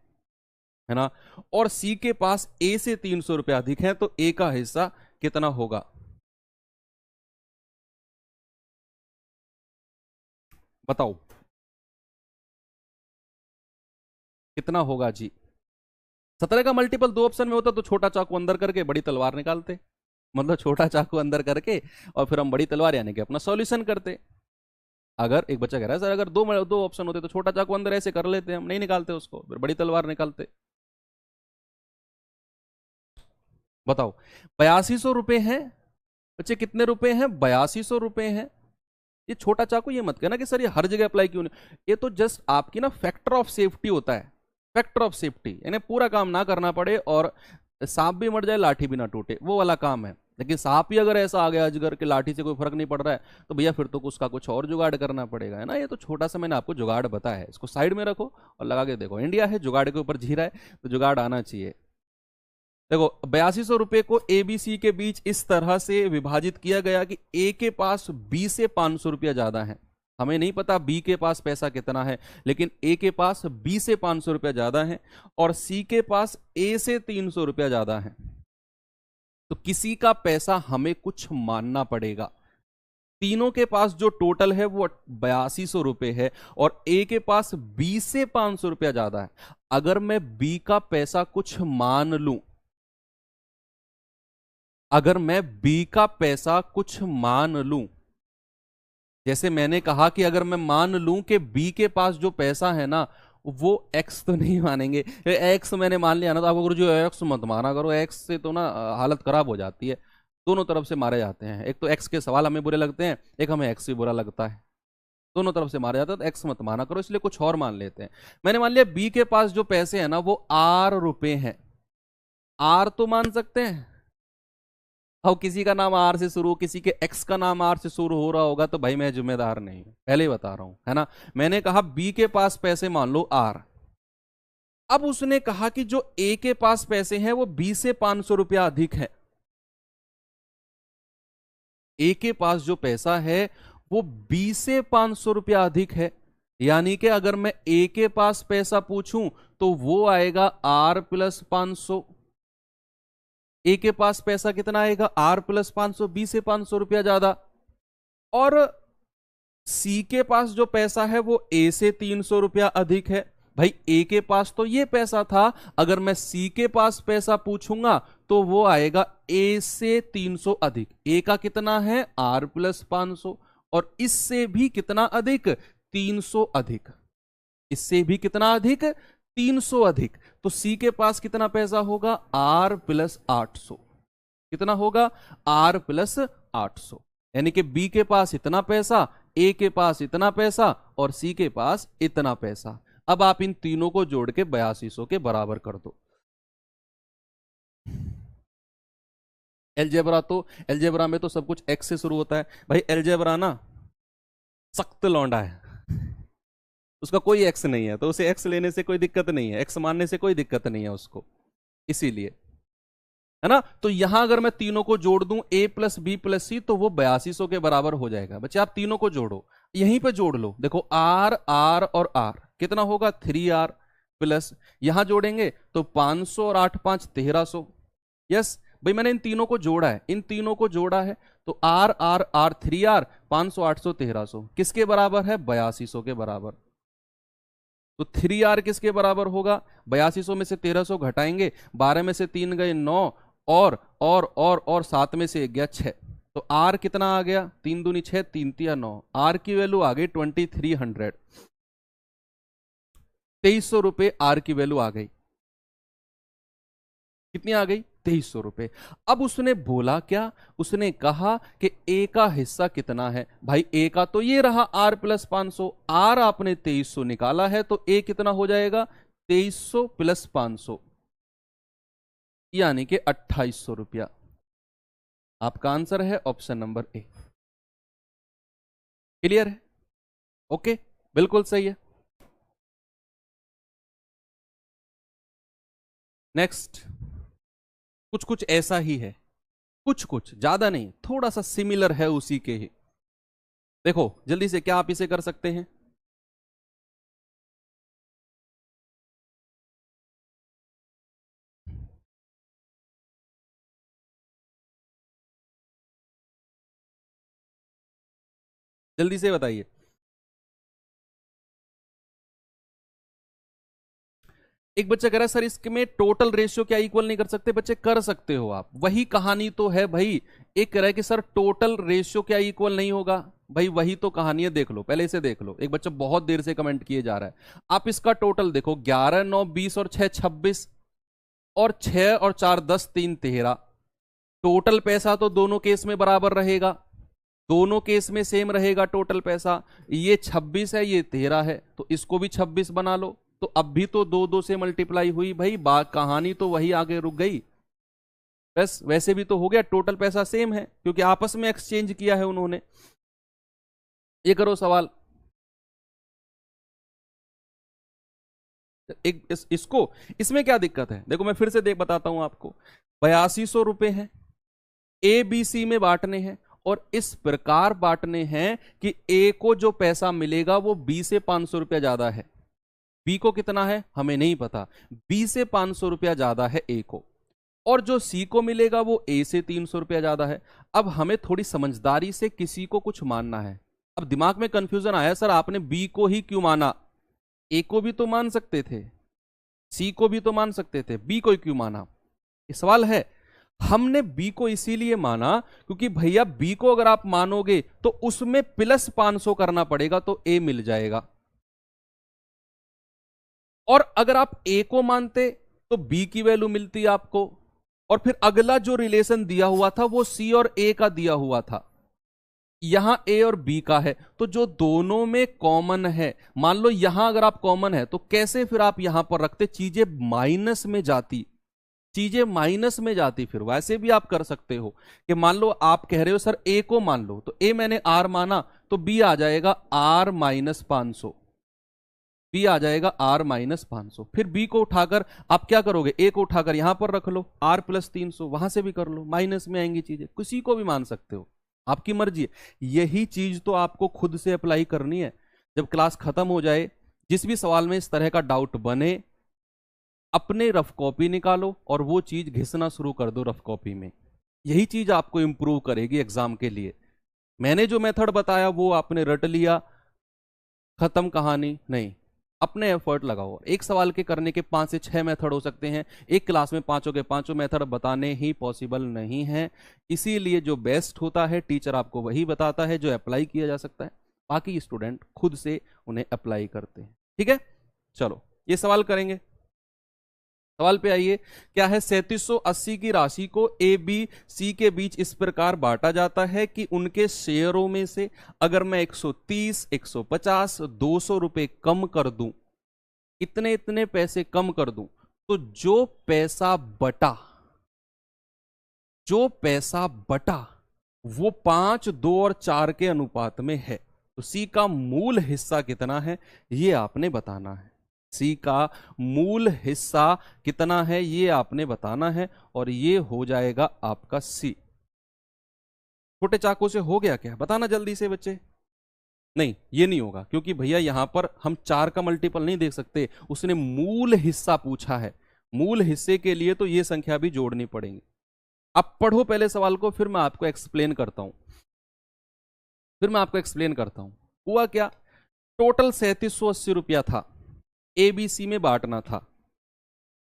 ना, और सी के पास ए से 300 रुपया अधिक है, तो ए का हिस्सा कितना होगा? बताओ कितना होगा जी। 17 का मल्टीपल दो ऑप्शन में होता तो छोटा चाकू अंदर करके बड़ी तलवार निकालते, मतलब छोटा चाकू अंदर करके और फिर हम बड़ी तलवार यानी कि अपना सॉल्यूशन करते। अगर एक बच्चा कह रहा है सर अगर दो ऑप्शन होते तो छोटा चाकू अंदर ऐसे कर लेते, हम नहीं निकालते उसको, फिर बड़ी तलवार निकालते। बताओ 8200 रुपए हैं बच्चे, कितने रुपए हैं? 8200 रुपए हैं। ये छोटा चाकू ये मत कहना कि सर ये हर जगह अप्लाई क्यों नहीं, ये तो जस्ट आपकी ना फैक्टर ऑफ सेफ्टी होता है। फैक्टर ऑफ सेफ्टी यानी पूरा काम ना करना पड़े और सांप भी मर जाए लाठी भी ना टूटे, वो वाला काम है। लेकिन सांप ही अगर ऐसा आ गया अजगर के लाठी से कोई फर्क नहीं पड़ रहा है तो भैया फिर तो उसका कुछ और जुगाड़ करना पड़ेगा, है ना। ये तो छोटा सा मैंने आपको जुगाड़ बताया है, इसको साइड में रखो और लगा के देखो। इंडिया है, जुगाड़ के ऊपर जी रहा है तो जुगाड़ आना चाहिए। देखो 8200 रुपए को ए बी सी के बीच इस तरह से विभाजित किया गया कि ए के पास बी से 500 रुपया ज्यादा है। हमें नहीं पता बी के पास पैसा कितना है, लेकिन ए के पास बी से 500 रुपया ज्यादा है और सी के पास ए से 300 रुपया ज्यादा है। तो किसी का पैसा हमें कुछ मानना पड़ेगा। तीनों के पास जो टोटल है वो 8200 रुपए है और ए के पास बी से 500 रुपया ज्यादा है। अगर मैं बी का पैसा कुछ मान लूं, अगर मैं बी का पैसा कुछ मान लूं, जैसे मैंने कहा कि अगर मैं मान लूं कि बी के पास जो पैसा है ना वो एक्स तो नहीं मानेंगे, एक्स मैंने मान लिया ना तो आपको गुरुजी एक्स मत माना करो, एक्स से तो ना हालत खराब हो जाती है। दोनों तरफ से मारे जाते हैं, एक तो एक्स के सवाल हमें बुरे लगते हैं, एक हमें एक्स भी बुरा लगता है, दोनों तरफ से मारा जाता है। तो एक्स मत माना करो, इसलिए कुछ और मान लेते हैं। मैंने मान लिया बी के पास जो पैसे हैं ना वो R रुपए हैं। आर तो मान सकते हैं। अब किसी का नाम आर से शुरू, किसी के एक्स का नाम आर से शुरू हो रहा होगा तो भाई मैं जिम्मेदार नहीं हूं, पहले ही बता रहा हूं, है ना। मैंने कहा बी के पास पैसे मान लो आर। अब उसने कहा कि जो ए के पास पैसे हैं वो बी से 500 रुपया अधिक है। ए के पास जो पैसा है वो बी से 500 रुपया अधिक है, यानी कि अगर मैं ए के पास पैसा पूछूं तो वो आएगा आर प्लस 500। ए के पास पैसा कितना आएगा? आर प्लस 500, बी से 500 रुपया ज्यादा। और सी के पास जो पैसा है वो ए से 300 रुपया अधिक है। भाई ए के पास तो ये पैसा था, अगर मैं सी के पास पैसा पूछूंगा तो वो आएगा ए से 300 अधिक। ए का कितना है? आर प्लस 500, और इससे भी कितना अधिक? 300 अधिक। इससे भी कितना अधिक? 300 अधिक। तो सी के पास कितना पैसा होगा? R plus 800। कितना होगा? R plus 800। यानी कि बी के पास इतना पैसा, ए के पास इतना पैसा और सी के पास इतना पैसा। अब आप इन तीनों को जोड़ के 8200 के बराबर कर दो। एलजेब्रा में तो सब कुछ एक्स से शुरू होता है भाई। एलजेब्रा ना सख्त लौंडा है, उसका कोई एक्स नहीं है, तो उसे एक्स लेने से कोई दिक्कत नहीं है, एक्स मानने से कोई दिक्कत नहीं है उसको, इसीलिए, है ना। तो यहां अगर मैं तीनों को जोड़ दूं a प्लस बी प्लस सी तो वो 8200 के बराबर हो जाएगा। बच्चे आप तीनों को जोड़ो, यहीं पे जोड़ लो। देखो आर आर और आर कितना होगा? 3R। प्लस यहां जोड़ेंगे तो 500 और 8 5 1300। यस भाई, मैंने इन तीनों को जोड़ा है, इन तीनों को जोड़ा है, तो आर आर आर 3R 500 800 1300 किसके बराबर है? 8200 के बराबर। तो 3R किसके बराबर होगा? 8200 में से 1300 घटाएंगे, 12 में से 3 गए 9, और 7 में से 1 गया 6। तो R कितना आ गया? 3 दूनी 6, 3 तिया 9। R की वैल्यू आ गई 2300। 2300 रुपए R की वैल्यू आ गई। कितनी आ गई? 2300 रुपए। अब उसने बोला क्या? उसने कहा कि ए का हिस्सा कितना है? भाई ए का तो ये रहा R प्लस 500। R आपने 2300 निकाला है, तो ए कितना हो जाएगा? 2300 प्लस 500 यानी कि 2800 रुपया। आपका आंसर है ऑप्शन नंबर ए। क्लियर है? ओके, बिल्कुल सही है। नेक्स्ट, कुछ कुछ ऐसा ही है, कुछ कुछ ज्यादा नहीं, थोड़ा सा सिमिलर है उसी के ही। देखो जल्दी से, क्या आप इसे कर सकते हैं? जल्दी से बताइए। एक बच्चा कह रहा है सर इसमें टोटल रेशियो क्या इक्वल नहीं कर सकते? बच्चे कर सकते हो आप, वही कहानी तो है भाई। एक कह रहा है कि सर टोटल रेशियो क्या इक्वल नहीं होगा? भाई वही तो कहानी है, देख लो, पहले इसे देख लो। एक बच्चा बहुत देर से कमेंट किए जा रहा है, आप इसका टोटल देखो, 11 9 20 और 6 26, और 6 और 4 10 3 13। टोटल पैसा तो दोनों केस में बराबर रहेगा, दोनों केस में सेम रहेगा टोटल पैसा। ये 26 है, ये 13 है, तो इसको भी 26 बना लो। तो अब भी तो 2 2 से मल्टीप्लाई हुई भाई, कहानी तो वही आगे रुक गई। बस वैसे भी तो हो गया, टोटल पैसा सेम है क्योंकि आपस में एक्सचेंज किया है उन्होंने। ये करो सवाल। इसको, इसमें क्या दिक्कत है? देखो मैं फिर से बताता हूं आपको। 8200 रुपए हैं, ए बी सी में बांटने हैं, और इस प्रकार बांटने हैं कि ए को जो पैसा मिलेगा वो बी से 500 रुपया ज्यादा है। बी को कितना है हमें नहीं पता, बी से 500 रुपया ज्यादा है ए को, और जो सी को मिलेगा वो ए से 300 रुपया ज्यादा है। अब हमें थोड़ी समझदारी से किसी को कुछ मानना है। अब दिमाग में कंफ्यूजन आया, सर आपने बी को ही क्यों माना? ए को भी तो मान सकते थे, सी को भी तो मान सकते थे, बी को ही क्यों माना? ये सवाल है। हमने बी को इसीलिए माना क्योंकि भैया बी को अगर आप मानोगे तो उसमें प्लस 500 करना पड़ेगा तो ए मिल जाएगा, और अगर आप ए को मानते तो बी की वैल्यू मिलती आपको, और फिर अगला जो रिलेशन दिया हुआ था वो सी और ए का दिया हुआ था, यहां ए और बी का है, तो जो दोनों में कॉमन है, मान लो यहां अगर आप कॉमन है तो कैसे फिर आप यहां पर रखते? चीजें माइनस में जाती, चीजें माइनस में जाती। फिर वैसे भी आप कर सकते हो कि मान लो आप कह रहे हो सर ए को मान लो, तो ए मैंने आर माना, तो बी आ जाएगा आर माइनस 500, बी आ जाएगा आर माइनस 500। फिर बी को उठाकर आप क्या करोगे? ए को उठाकर यहां पर रख लो, आर प्लस 300, वहां से भी कर लो, माइनस में आएंगी चीजें, किसी को भी मान सकते हो, आपकी मर्जी है। यही चीज तो आपको खुद से अप्लाई करनी है। जब क्लास खत्म हो जाए, जिस भी सवाल में इस तरह का डाउट बने, अपने रफ कॉपी निकालो और वो चीज घिसना शुरू कर दो रफ कॉपी में। यही चीज आपको इंप्रूव करेगी एग्जाम के लिए। मैंने जो मेथड बताया वो आपने रट लिया, खत्म कहानी नहीं। अपने एफर्ट लगाओ। एक सवाल के करने के 5 से 6 मेथड हो सकते हैं, एक क्लास में पांचों के पांचों मेथड बताने ही पॉसिबल नहीं है। इसीलिए जो बेस्ट होता है टीचर आपको वही बताता है जो अप्लाई किया जा सकता है, बाकी स्टूडेंट खुद से उन्हें अप्लाई करते हैं। ठीक है, चलो ये सवाल करेंगे। सवाल पे आइए, क्या है? 3780 की राशि को ए बी सी के बीच इस प्रकार बांटा जाता है कि उनके शेयरों में से अगर मैं 130 150 200 रुपए कम कर दूं, इतने इतने पैसे कम कर दूं, तो जो पैसा बटा वो 5 2 और 4 के अनुपात में है। तो सी का मूल हिस्सा कितना है ये आपने बताना है। सी का मूल हिस्सा कितना है ये आपने बताना है, और ये हो जाएगा आपका सी। छोटे चाकू से हो गया क्या? बताना जल्दी से बच्चे। नहीं, ये नहीं होगा, क्योंकि भैया यहां पर हम 4 का मल्टीपल नहीं देख सकते, उसने मूल हिस्सा पूछा है। मूल हिस्से के लिए तो ये संख्या भी जोड़नी पड़ेगी। अब पढ़ो पहले सवाल को, फिर मैं आपको एक्सप्लेन करता हूं। हुआ क्या, टोटल 3780 रुपया था, एबीसी में बांटना था।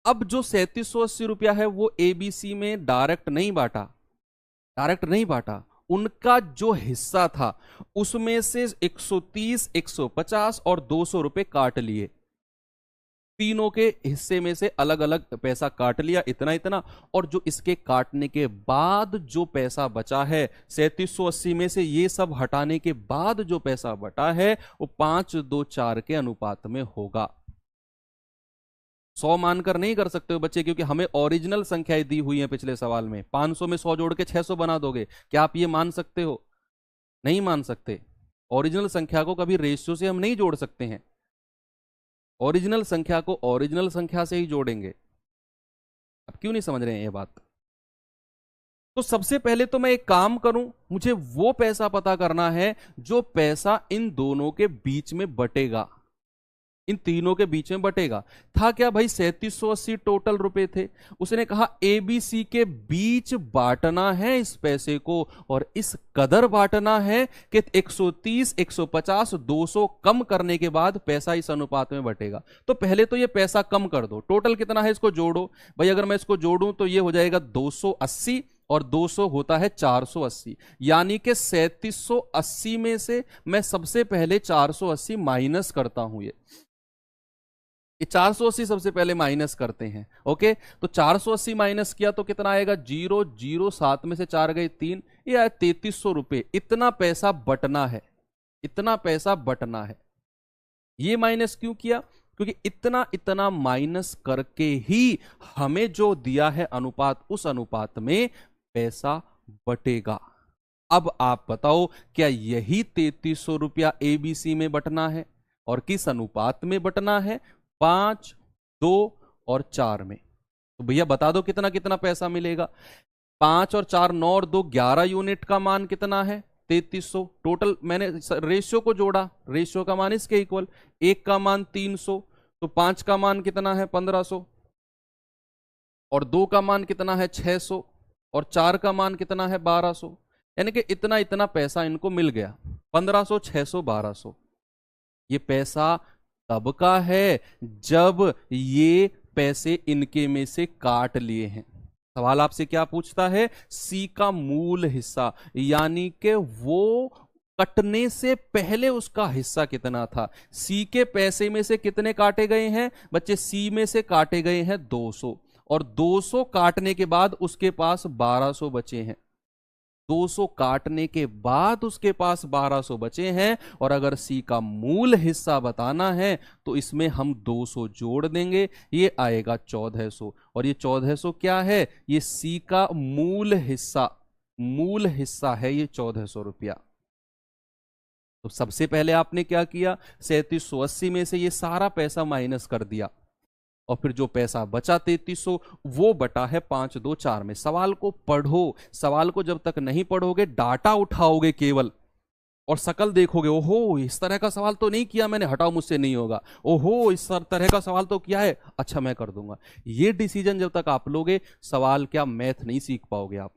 अब जो 3780 रुपया है वो एबीसी में डायरेक्ट नहीं बांटा, उनका जो हिस्सा था उसमें से 130, 150 और 200 रुपए काट लिए। तीनों के हिस्से में से अलग अलग पैसा काट लिया, इतना इतना, और जो इसके काटने के बाद जो पैसा बचा है 3780 में से ये सब हटाने के बाद जो पैसा बटा है वो 5-2-4 के अनुपात में होगा। 100 मानकर नहीं कर सकते हो बच्चे, क्योंकि हमें ओरिजिनल संख्याएं दी हुई हैं पिछले सवाल में। 500 में 100 जोड़ के 600 बना दोगे, क्या आप ये मान सकते हो? नहीं मान सकते। ओरिजिनल संख्या को कभी रेशियो से हम नहीं जोड़ सकते हैं, ओरिजिनल संख्या को ओरिजिनल संख्या से ही जोड़ेंगे। अब क्यों नहीं समझ रहे हैं ये बात? तो सबसे पहले तो मैं एक काम करूं, मुझे वो पैसा पता करना है जो पैसा इन दोनों के बीच में बटेगा, इन तीनों के बीच में बटेगा। था क्या भाई, 3780 टोटल रुपए थे। उसने कहा एबीसी के बीच बांटना है इस पैसे को, और इस कदर बांटना है कि 130, 150, 200 कम करने के बाद पैसा इस अनुपात में बटेगा। तो पहले तो ये पैसा कम कर दो, टोटल कितना है इसको जोड़ो भाई। अगर मैं इसको जोड़ूं तो ये हो जाएगा 280 और 200 होता है 480, यानी कि 3780 में से मैं सबसे पहले 480 माइनस करता हूं। ये 480 सबसे पहले माइनस करते हैं। ओके, तो 480 माइनस किया तो कितना आएगा, 0, 0, 7 में से 4 गए 3, ये आया 3300 रुपए। इतना पैसा बटना है, ये माइनस क्यों किया? क्योंकि इतना इतना माइनस करके ही हमें जो दिया है अनुपात, उस अनुपात में पैसा बटेगा। अब आप बताओ, क्या यही 3300 रुपया एबीसी में बटना है, और किस अनुपात में बटना है? 5, 2 और 4 में। तो भैया बता दो कितना कितना पैसा मिलेगा। 5 और 4, 9 और 2, 11 यूनिट का मान कितना है? 3300। टोटल मैंने रेशियो को जोड़ा, रेशियो का मान इसके इक्वल। 1 का मान 300, तो 5 का मान कितना है? 1500, और 2 का मान कितना है? 600, और 4 का मान कितना है? 1200। यानी कि इतना इतना पैसा इनको मिल गया, 1500, 600, 1200। ये पैसा तब का है जब ये पैसे इनके में से काट लिए हैं। सवाल आपसे क्या पूछता है? सी का मूल हिस्सा, यानी कि वो कटने से पहले उसका हिस्सा कितना था। सी के पैसे में से कितने काटे गए हैं बच्चे? सी में से काटे गए हैं 200, और 200 काटने के बाद उसके पास 1200 बचे हैं। 200 काटने के बाद उसके पास 1200 बचे हैं, और अगर सी का मूल हिस्सा बताना है तो इसमें हम 200 जोड़ देंगे, ये आएगा 1400। और ये 1400 क्या है? ये सी का मूल हिस्सा है ये 1400 रुपया। तो सबसे पहले आपने क्या किया, 3780 में से ये सारा पैसा माइनस कर दिया, और फिर जो पैसा बचा 3300 वो बटा है 5, 2, 4 में। सवाल को पढ़ो, सवाल को जब तक नहीं पढ़ोगे, डाटा उठाओगे केवल और शकल देखोगे, ओहो इस तरह का सवाल तो नहीं किया मैंने, हटाओ मुझसे नहीं होगा, ओहो इस तरह का सवाल तो किया है, अच्छा मैं कर दूंगा। ये डिसीजन जब तक आप लोगे, सवाल क्या मैथ नहीं सीख पाओगे आप।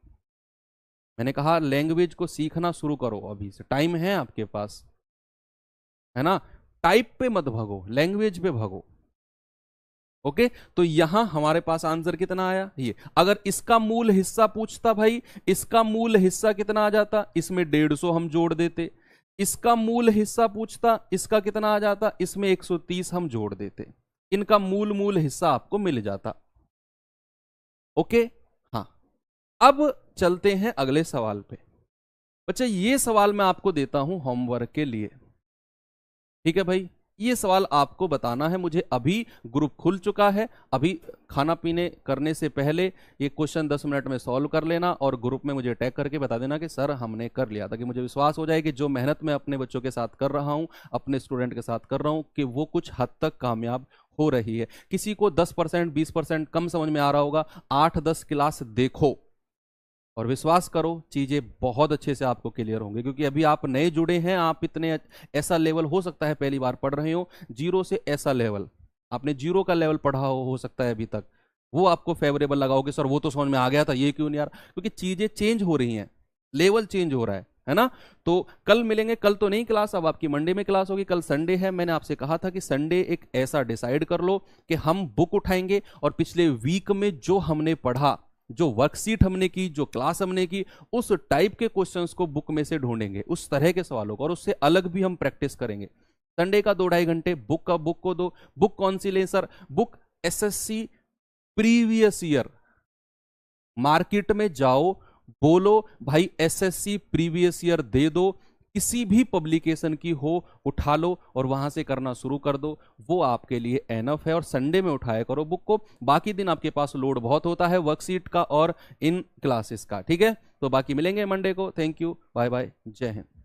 मैंने कहा लैंग्वेज को सीखना शुरू करो, अभी से टाइम है आपके पास, है ना। टाइप पे मत भागो, लैंग्वेज पे भागो। ओके, तो यहां हमारे पास आंसर कितना आया? ये अगर इसका मूल हिस्सा पूछता भाई, इसका मूल हिस्सा कितना आ जाता? इसमें 150 हम जोड़ देते। इसका मूल हिस्सा पूछता, इसका कितना आ जाता? इसमें 130 हम जोड़ देते। इनका मूल हिस्सा आपको मिल जाता। ओके, हाँ। अब चलते हैं अगले सवाल पे। बच्चे ये सवाल मैं आपको देता हूं होमवर्क के लिए, ठीक है भाई। ये सवाल आपको बताना है मुझे। अभी ग्रुप खुल चुका है, अभी खाना पीने करने से पहले ये क्वेश्चन 10 मिनट में सॉल्व कर लेना, और ग्रुप में मुझे टैग करके बता देना कि सर हमने कर लिया, ताकि मुझे विश्वास हो जाए कि जो मेहनत मैं अपने बच्चों के साथ कर रहा हूँ, अपने स्टूडेंट के साथ कर रहा हूँ, कि वो कुछ हद तक कामयाब हो रही है। किसी को 10%, 20% कम समझ में आ रहा होगा, 8-10 क्लास देखो, और विश्वास करो चीजें बहुत अच्छे से आपको क्लियर होंगी, क्योंकि अभी आप नए जुड़े हैं, आप इतने ऐसा लेवल हो सकता है पहली बार पढ़ रहे हो, जीरो से ऐसा लेवल आपने जीरो का लेवल पढ़ा हो सकता है अभी तक, वो आपको फेवरेबल लगाओगे सर वो तो समझ में आ गया था, ये क्यों नहीं आ रहा, क्योंकि चीजें चेंज हो रही हैं, लेवल चेंज हो रहा है ना। तो कल मिलेंगे, कल तो नहीं क्लास, अब आपकी मंडे में क्लास होगी, कल संडे है। मैंने आपसे कहा था कि संडे एक ऐसा डिसाइड कर लो कि हम बुक उठाएंगे और पिछले वीक में जो हमने पढ़ा, जो वर्कशीट हमने की, जो क्लास हमने की, उस टाइप के क्वेश्चंस को बुक में से ढूंढेंगे, उस तरह के सवालों को, और उससे अलग भी हम प्रैक्टिस करेंगे। संडे का 2-2.5 घंटे बुक को दो। बुक कौन सी लें sir? Book SSC previous year. Market में जाओ, बोलो भाई एसएससी प्रीवियस ईयर दे दो, किसी भी पब्लिकेशन की हो उठा लो और वहां से करना शुरू कर दो, वो आपके लिए एनफ है। और संडे में उठाया करो बुक को, बाकी दिन आपके पास लोड बहुत होता है वर्कशीट का और इन क्लासेस का, ठीक है। तो बाकी मिलेंगे मंडे को। थैंक यू, बाय बाय, जय हिंद।